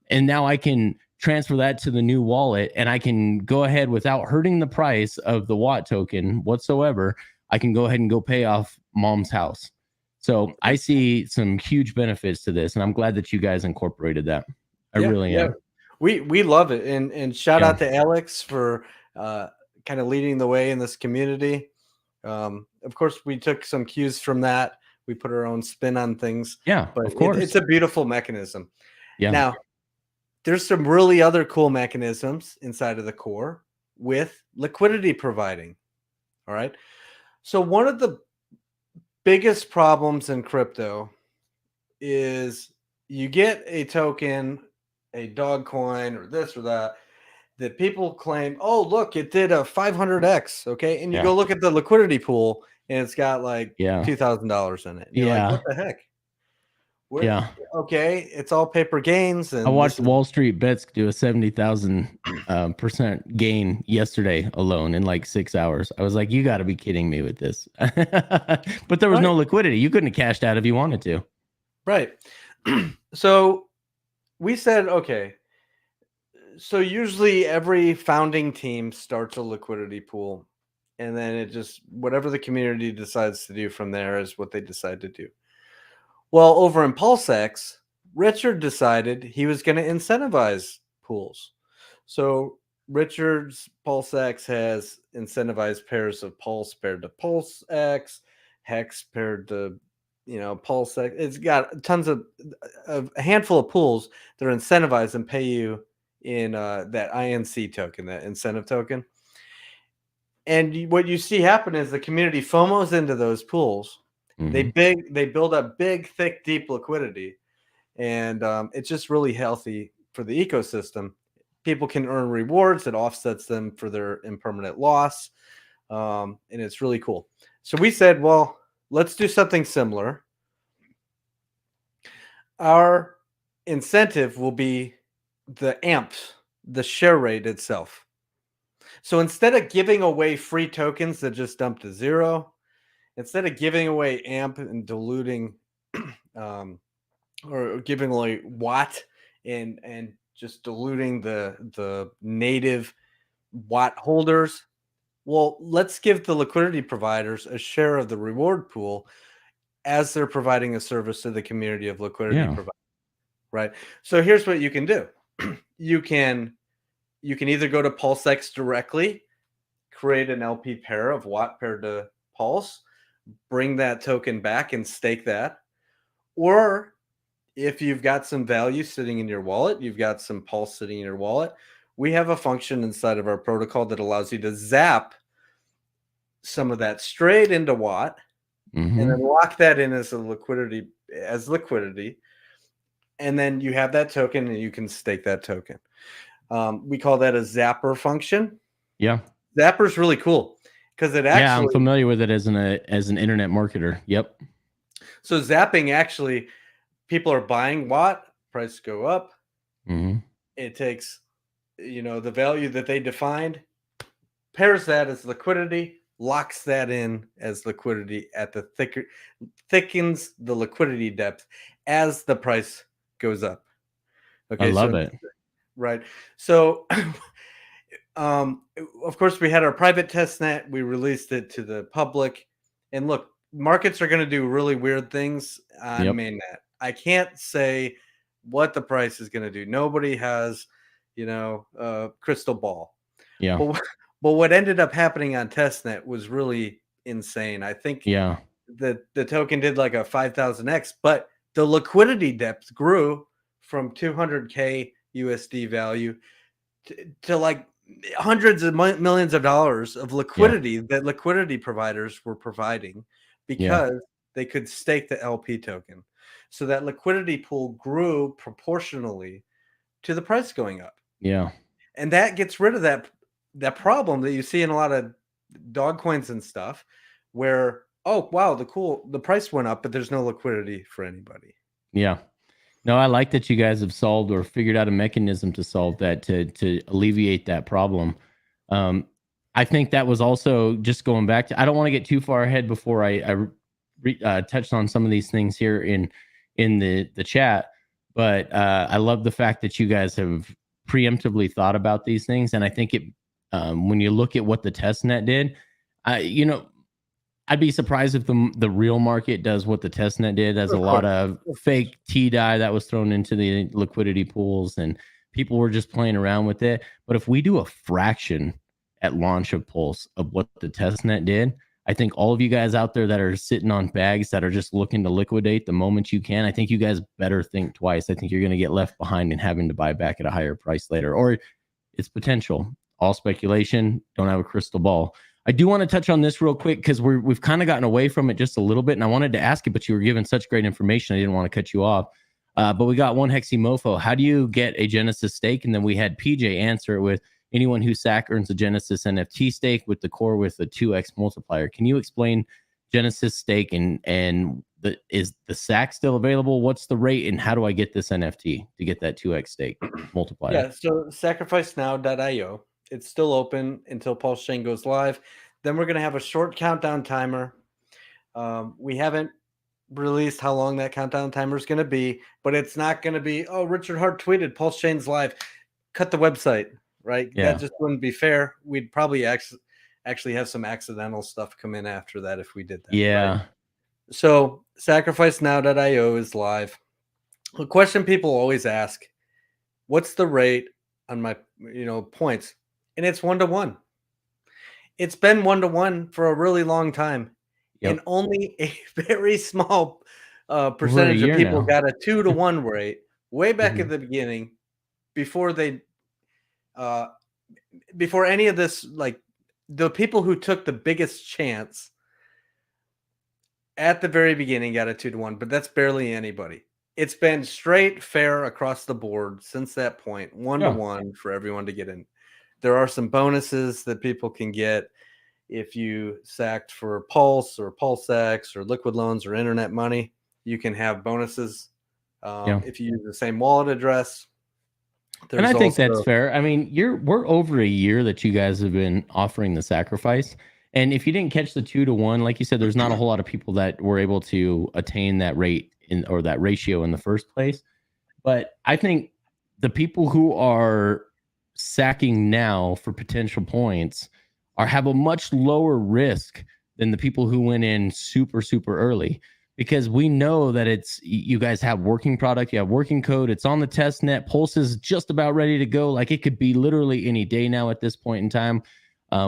And now I can transfer that to the new wallet, and I can go ahead without hurting the price of the watt token whatsoever. I can go ahead and go pay off mom's house. So I see some huge benefits to this, and I'm glad that you guys incorporated that. I really am. We love it. And shout out to Alex for kind of leading the way in this community. Of course, we took some cues from that. We put our own spin on things. Yeah, but of course. It's a beautiful mechanism. Yeah. Now, there's some really other cool mechanisms inside of the core with liquidity providing. All right. So one of the biggest problems in crypto is you get a token, a dog coin, or this or that people claim, oh, look, it did a 500x. Okay. And you go look at the liquidity pool and it's got like $2,000 in it. And you're like, what the heck? Okay. It's all paper gains. And I watched Wall Street Bets do a 70,000% gain yesterday alone in like 6 hours. I was like, you got to be kidding me with this. But there was no liquidity. You couldn't have cashed out if you wanted to. Right. So we said, okay. So usually every founding team starts a liquidity pool, and then it just, whatever the community decides to do from there is what they decide to do. Well, over in PulseX, Richard decided he was going to incentivize pools. So Richard's PulseX has incentivized pairs of Pulse paired to PulseX, Hex paired to, PulseX. It's got tons of a handful of pools that are incentivized and pay you in that INC token, that incentive token. And what you see happen is the community FOMOs into those pools. They build up big, thick, deep liquidity. And it's just really healthy for the ecosystem. People can earn rewards that offsets them for their impermanent loss. And it's really cool. So we said, well, let's do something similar. Our incentive will be the amps, the share rate itself. So instead of giving away free tokens that just dump to zero, instead of giving away amp and diluting or giving away watt and just diluting the native watt holders, well, let's give the liquidity providers a share of the reward pool as they're providing a service to the community of liquidity providers. Right. So here's what you can do. You can either go to PulseX directly, create an LP pair of watt paired to Pulse, bring that token back and stake that. Or if you've got some value sitting in your wallet, you've got some Pulse sitting in your wallet, we have a function inside of our protocol that allows you to zap some of that straight into watt and then lock that in as liquidity. And then you have that token and you can stake that token. We call that a zapper function. Yeah. Zapper is really cool because it actually... Yeah, I'm familiar with it as an internet marketer. Yep. So zapping, actually, people are buying watt, prices go up. It takes, the value that they defined, pairs that as liquidity, locks that in as liquidity at the thickens the liquidity depth as the price goes up. Okay, I love it. Right. So, of course, we had our private test net. We released it to the public. And look, markets are going to do really weird things on mainnet. I can't say what the price is going to do. Nobody has, a crystal ball. Yeah. But what ended up happening on testnet was really insane. I think the token did like a 5,000x, but the liquidity depth grew from 200K USD value to like hundreds of millions of dollars of liquidity that liquidity providers were providing because they could stake the LP token. So that liquidity pool grew proportionally to the price going up. Yeah. And that gets rid of that problem that you see in a lot of dog coins and stuff where, oh, wow, the price went up, but there's no liquidity for anybody. Yeah. No, I like that you guys have solved or figured out a mechanism to solve that, to alleviate that problem. I think that was also just going back to, I don't want to get too far ahead before I touched on some of these things here in the chat, but I love the fact that you guys have preemptively thought about these things. And I think it, when you look at what the testnet did, I'd be surprised if the real market does what the testnet did. There's a lot of fake T-dye that was thrown into the liquidity pools and people were just playing around with it. But if we do a fraction at launch of Pulse of what the testnet did, I think all of you guys out there that are sitting on bags that are just looking to liquidate the moment you can, I think you guys better think twice. I think you're going to get left behind and having to buy back at a higher price later, or it's potential. All speculation. Don't have a crystal ball. I do want to touch on this real quick because we've kind of gotten away from it just a little bit, and I wanted to ask it, but you were given such great information, I didn't want to cut you off. But we got one Hexi Mofo. How do you get a Genesis stake? And then we had PJ answer it with anyone who SAC earns a Genesis NFT stake with the core with a 2x multiplier. Can you explain Genesis stake and is the SAC still available? What's the rate, and how do I get this NFT to get that 2x stake multiplier? Yeah, so sacrificenow.io. It's still open until Pulse Chain goes live. Then we're going to have a short countdown timer. We haven't released how long that countdown timer is going to be, but it's not going to be, oh, Richard Hart tweeted Pulse Chain's live. Cut the website, right? Yeah. That just wouldn't be fair. We'd probably actually have some accidental stuff come in after that if we did that. Yeah. Right? So sacrificenow.io is live. The question people always ask, what's the rate on my points? And it's 1-to-1. It's been 1-to-1 for a really long time. Yep. And only a very small percentage of people got a 2-to-1 rate way back at the beginning before before any of this, like the people who took the biggest chance at the very beginning got a 2-to-1, but that's barely anybody. It's been straight fair across the board since that point, 1-to-1 for everyone to get in. There are some bonuses that people can get if you sacked for Pulse or PulseX or Liquid Loans or Internet Money. You can have bonuses if you use the same wallet address. And I think that's fair. I mean, we're over a year that you guys have been offering the sacrifice. And if you didn't catch the 2-to-1, like you said, there's not a whole lot of people that were able to attain that rate or that ratio in the first place. But I think the people who are sacking now for potential points have a much lower risk than the people who went in super, super early, because we know that you guys have working product, you have working code, it's on the test net. Pulse is just about ready to go. Like, it could be literally any day now at this point in time.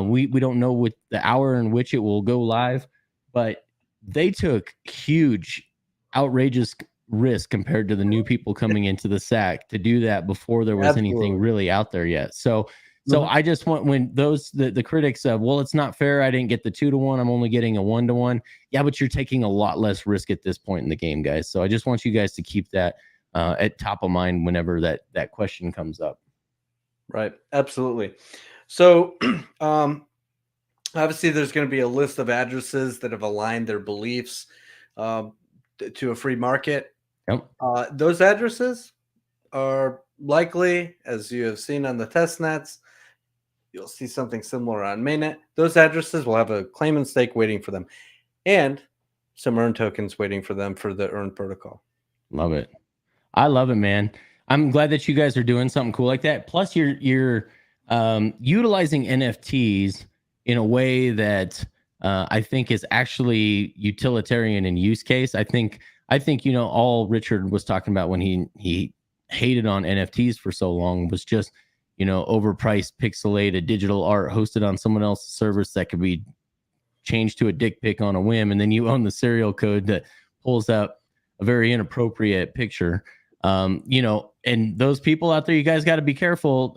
We don't know what the hour in which it will go live, but they took huge, outrageous risk compared to the new people coming into the SAC to do that before there was anything really out there yet. So I just want, when the critics of, well, it's not fair, I didn't get the 2-to-1, I'm only getting a 1-to-1. Yeah, but you're taking a lot less risk at this point in the game, guys. So I just want you guys to keep that at top of mind whenever that question comes up. Right. Absolutely. So obviously there's going to be a list of addresses that have aligned their beliefs to a free market. Yep. Those addresses are likely, as you have seen on the test nets, you'll see something similar on mainnet. Those addresses will have a claim and stake waiting for them, and some earn tokens waiting for them for the earn protocol. Love it. I love it, man. I'm glad that you guys are doing something cool like that. Plus, you're utilizing NFTs in a way that I think is actually utilitarian in use case. I think all Richard was talking about when he hated on NFTs for so long was just overpriced pixelated digital art hosted on someone else's service that could be changed to a dick pic on a whim, and then you own the serial code that pulls up a very inappropriate picture. And those people out there, you guys got to be careful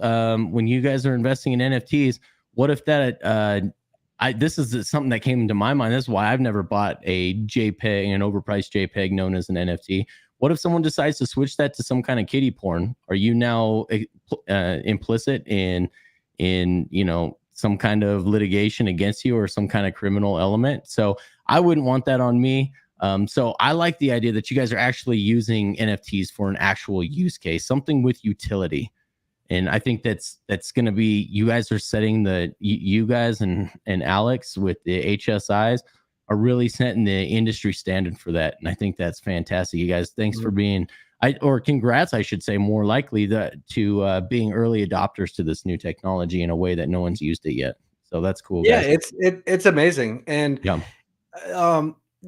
when you guys are investing in NFTs. What if that this is something that came into my mind. This is why I've never bought a JPEG, an overpriced JPEG known as an NFT. What if someone decides to switch that to some kind of kiddie porn? Are you now implicit in some kind of litigation against you or some kind of criminal element? So I wouldn't want that on me. So I like the idea that you guys are actually using NFTs for an actual use case, something with utility. And I think that's going to be, you guys are setting you guys and Alex with the HSIs are really setting the industry standard for that. And I think that's fantastic. You guys, thanks for being, or congrats, I should say, more likely to being early adopters to this new technology in a way that no one's used it yet. So that's cool. Yeah, guys. it's amazing. And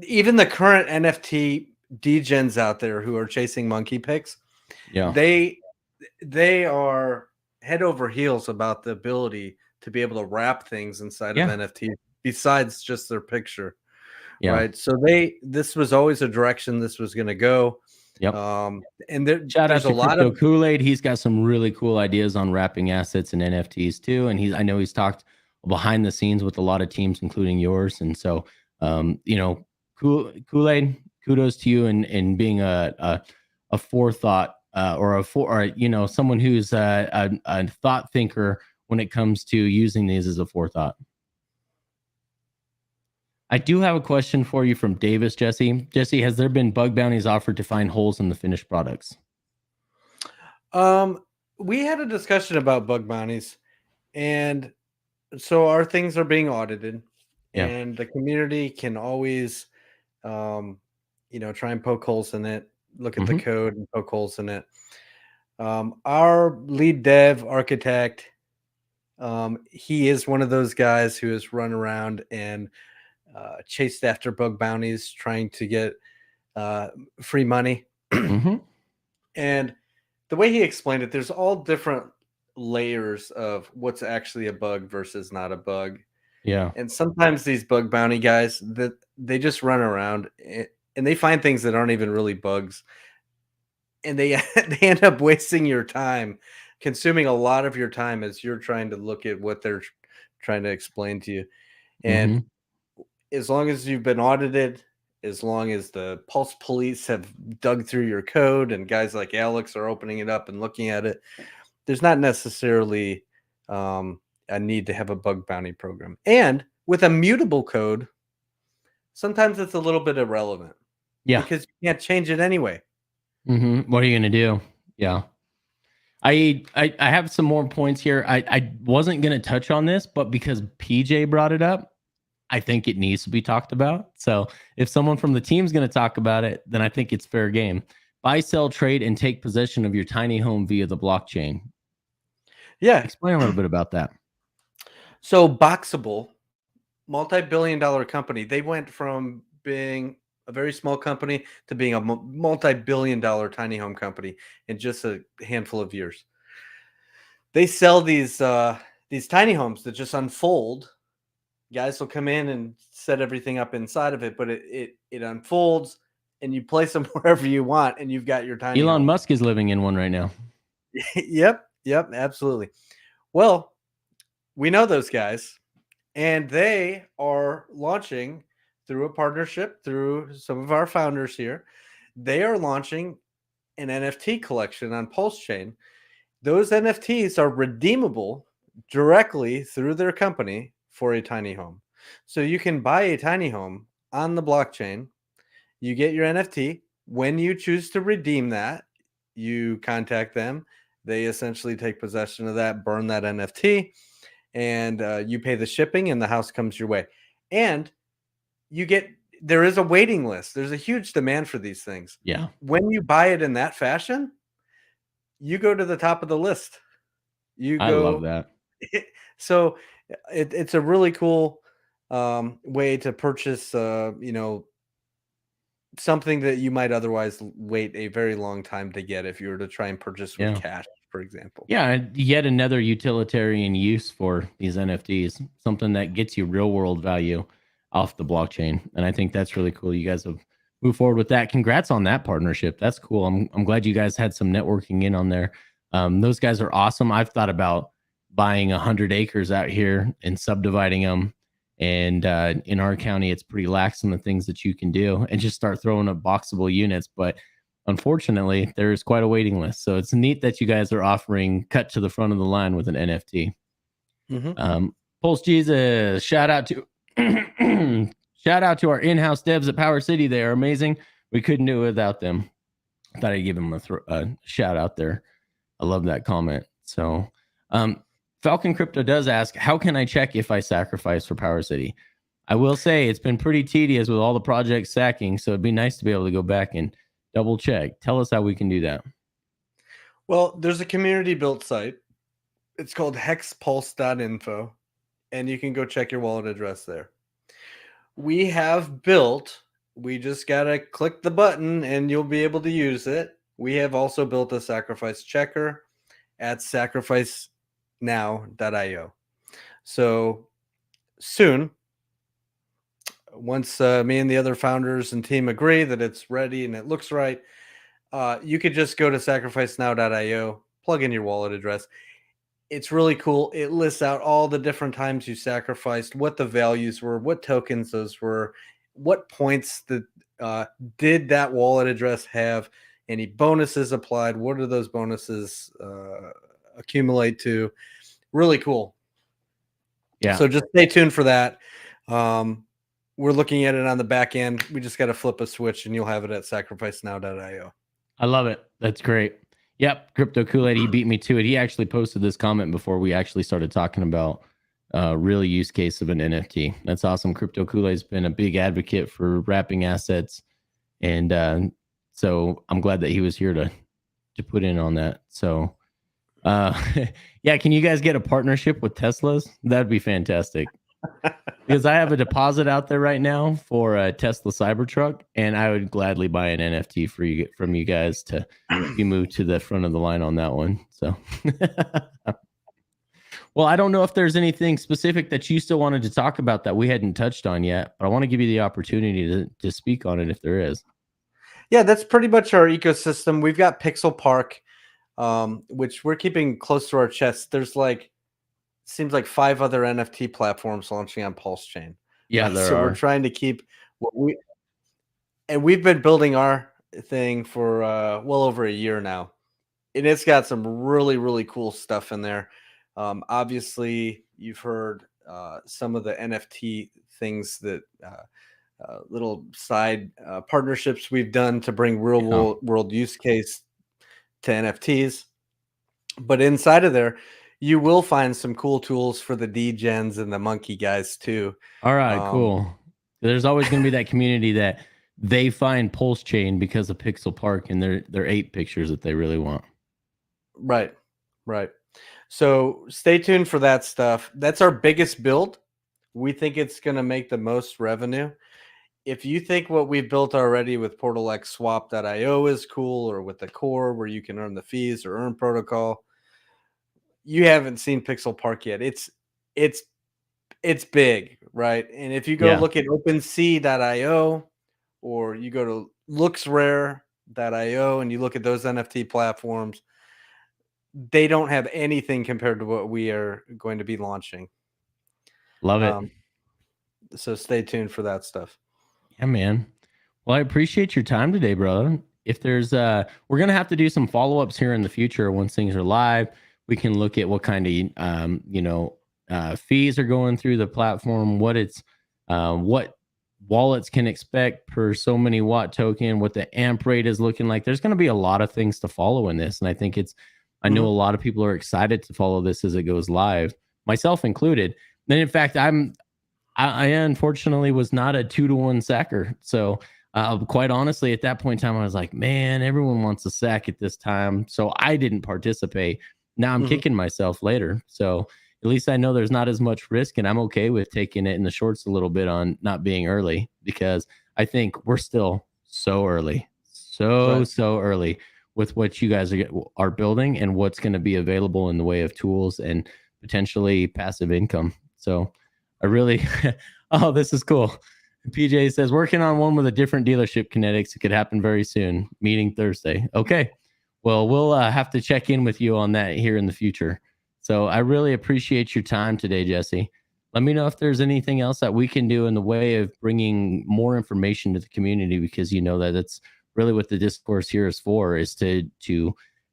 even the current NFT degens out there who are chasing monkey pics, they are head over heels about the ability to be able to wrap things inside of NFT besides just their picture. Right. So this was always a direction this was going to go. Yep. And there's a lot of Kool-Aid. He's got some really cool ideas on wrapping assets and NFTs too. And I know he's talked behind the scenes with a lot of teams, including yours. And so, Kool-Aid, kudos to you and being a forethought or someone who's a thought thinker when it comes to using these as a forethought. I do have a question for you from Davis, Jesse. Jesse, has there been bug bounties offered to find holes in the finished products? We had a discussion about bug bounties, and so our things are being audited, and the community can always, try and poke holes in it, look at the code and poke holes in it. Our lead dev architect, he is one of those guys who has run around and chased after bug bounties, trying to get free money. And the way he explained it, there's all different layers of what's actually a bug versus not a bug. Yeah. And sometimes these bug bounty guys, that they just run around and they find things that aren't even really bugs. And they end up wasting your time, consuming a lot of your time as you're trying to look at what they're trying to explain to you. And as long as you've been audited, as long as the Pulse police have dug through your code and guys like Alex are opening it up and looking at it, there's not necessarily a need to have a bug bounty program. And with a mutable code, sometimes it's a little bit irrelevant. Yeah. Because you can't change it anyway. What are you going to do? Yeah. I have some more points here. I wasn't going to touch on this, but because PJ brought it up, I think it needs to be talked about. So if someone from the team is going to talk about it, then I think it's fair game. Buy, sell, trade, and take possession of your tiny home via the blockchain. Yeah. Explain a little bit about that. So Boxable, multi-billion-dollar company, they went from being a very small company to being a multi-billion-dollar tiny home company in just a handful of years. They sell these tiny homes that just unfold. Guys will come in and set everything up inside of it, but it unfolds and you place them wherever you want, and you've got your tiny Elon home. Musk is living in one right now. Yep, absolutely. Well, we know those guys, and they are launching through a partnership through some of our founders here. They are launching an NFT collection on Pulse Chain. Those NFTs are redeemable directly through their company for a tiny home. So you can buy a tiny home on the blockchain. You get your NFT. When you choose to redeem that, you contact them. They essentially take possession of that, burn that NFT, and you pay the shipping, and the house comes your way. And there is a waiting list. There's a huge demand for these things. Yeah. When you buy it in that fashion, you go to the top of the list. I love that. So it's a really cool way to purchase, something that you might otherwise wait a very long time to get if you were to try and purchase with cash, for example. Yeah, yet another utilitarian use for these NFTs, something that gets you real world value off the blockchain. And I think that's really cool. You guys have moved forward with that. Congrats on that partnership. That's cool. I'm glad you guys had some networking in on there. Those guys are awesome. I've thought about buying 100 acres out here and subdividing them. And in our county, it's pretty lax in the things that you can do, and just start throwing up boxable units. But unfortunately, there's quite a waiting list. So it's neat that you guys are offering cut to the front of the line with an NFT. Pulse Jesus, shout out to our in-house devs at Powercity. They are amazing. We couldn't do it without them. I thought I'd give them a shout out there. I love that comment. So Falcon Crypto does ask, how can I check if I sacrifice for Powercity? I will say it's been pretty tedious with all the projects sacking, so it'd be nice to be able to go back and double check. Tell us how we can do that. Well, there's a community built site. It's called hexpulse.info, and you can go check your wallet address there. We just got to click the button and you'll be able to use it. We have also built a sacrifice checker at sacrificenow.io. So soon, once me and the other founders and team agree that it's ready and it looks right, you could just go to sacrificenow.io, plug in your wallet address. it's really cool. It lists out all the different times you sacrificed, what the values were, what tokens those were, what points that did that wallet address have, any bonuses applied, what do those bonuses accumulate to. Really cool. Yeah. So just stay tuned for that. We're looking at it on the back end. We just got to flip a switch and you'll have it at sacrificenow.io. I love it. That's great. Yep. Crypto Kool-Aid, he beat me to it. He actually posted this comment before we actually started talking about real use case of an NFT. That's awesome. Crypto Kool-Aid's been a big advocate for wrapping assets. And so I'm glad that he was here to put in on that. So yeah, can you guys get a partnership with Teslas? That'd be fantastic. Because I have a deposit out there right now for a Tesla Cybertruck, and I would gladly buy an NFT from you guys to be moved to the front of the line on that one. So, well, I don't know if there's anything specific that you still wanted to talk about that we hadn't touched on yet, but I want to give you the opportunity to speak on it if there is. Yeah, that's pretty much our ecosystem. We've got Pixel Park, which we're keeping close to our chest. There's seems like 5 other NFT platforms launching on Pulse Chain. Yeah, there are. We're trying to keep we've been building our thing for well over a year now, and it's got some really, really cool stuff in there. Obviously, you've heard some of the NFT things that little side partnerships we've done to bring real world use case to NFTs. But inside of there, you will find some cool tools for the degens and the monkey guys too. All right, cool. There's always going to be that community that they find Pulse Chain because of Pixel Park and their 8 pictures that they really want. Right. So stay tuned for that stuff. That's our biggest build. We think it's going to make the most revenue. If you think what we've built already with Portal X Swap.io is cool, or with the core where you can earn the fees or earn protocol, you haven't seen Pixel Park yet. It's big, right? And if you go look at OpenSea.io, or you go to LooksRare.io and you look at those NFT platforms, they don't have anything compared to what we are going to be launching. Love it. So stay tuned for that stuff. Yeah, man. Well, I appreciate your time today, brother. If there's we're going to have to do some follow-ups here in the future once things are live. We can look at what kind of fees are going through the platform, what wallets can expect per so many watt token, what the amp rate is looking like. There's going to be a lot of things to follow in this, and I think I know a lot of people are excited to follow this as it goes live, myself included. And in fact, I unfortunately was not a 2-to-1 sacker, so quite honestly, at that point in time, I was like, man, everyone wants a sack at this time, so I didn't participate. Now I'm kicking myself later. So at least I know there's not as much risk, and I'm okay with taking it in the shorts a little bit on not being early, because I think we're still so early, so early with what you guys are building and what's going to be available in the way of tools and potentially passive income. So I really, oh, this is cool. PJ says, working on one with a different dealership kinetics. It could happen very soon. Meeting Thursday. Okay. Well, we'll have to check in with you on that here in the future. So I really appreciate your time today, Jesse. Let me know if there's anything else that we can do in the way of bringing more information to the community, because you know that it's really what the Discourse here is for, is to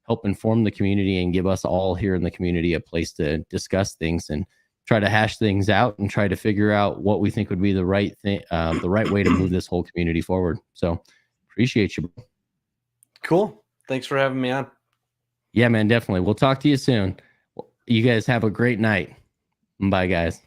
help inform the community and give us all here in the community a place to discuss things and try to hash things out and try to figure out what we think would be the right thing, the right way to move this whole community forward. So appreciate you. Cool. Thanks for having me on. Yeah, man, definitely. We'll talk to you soon. You guys have a great night. Bye, guys.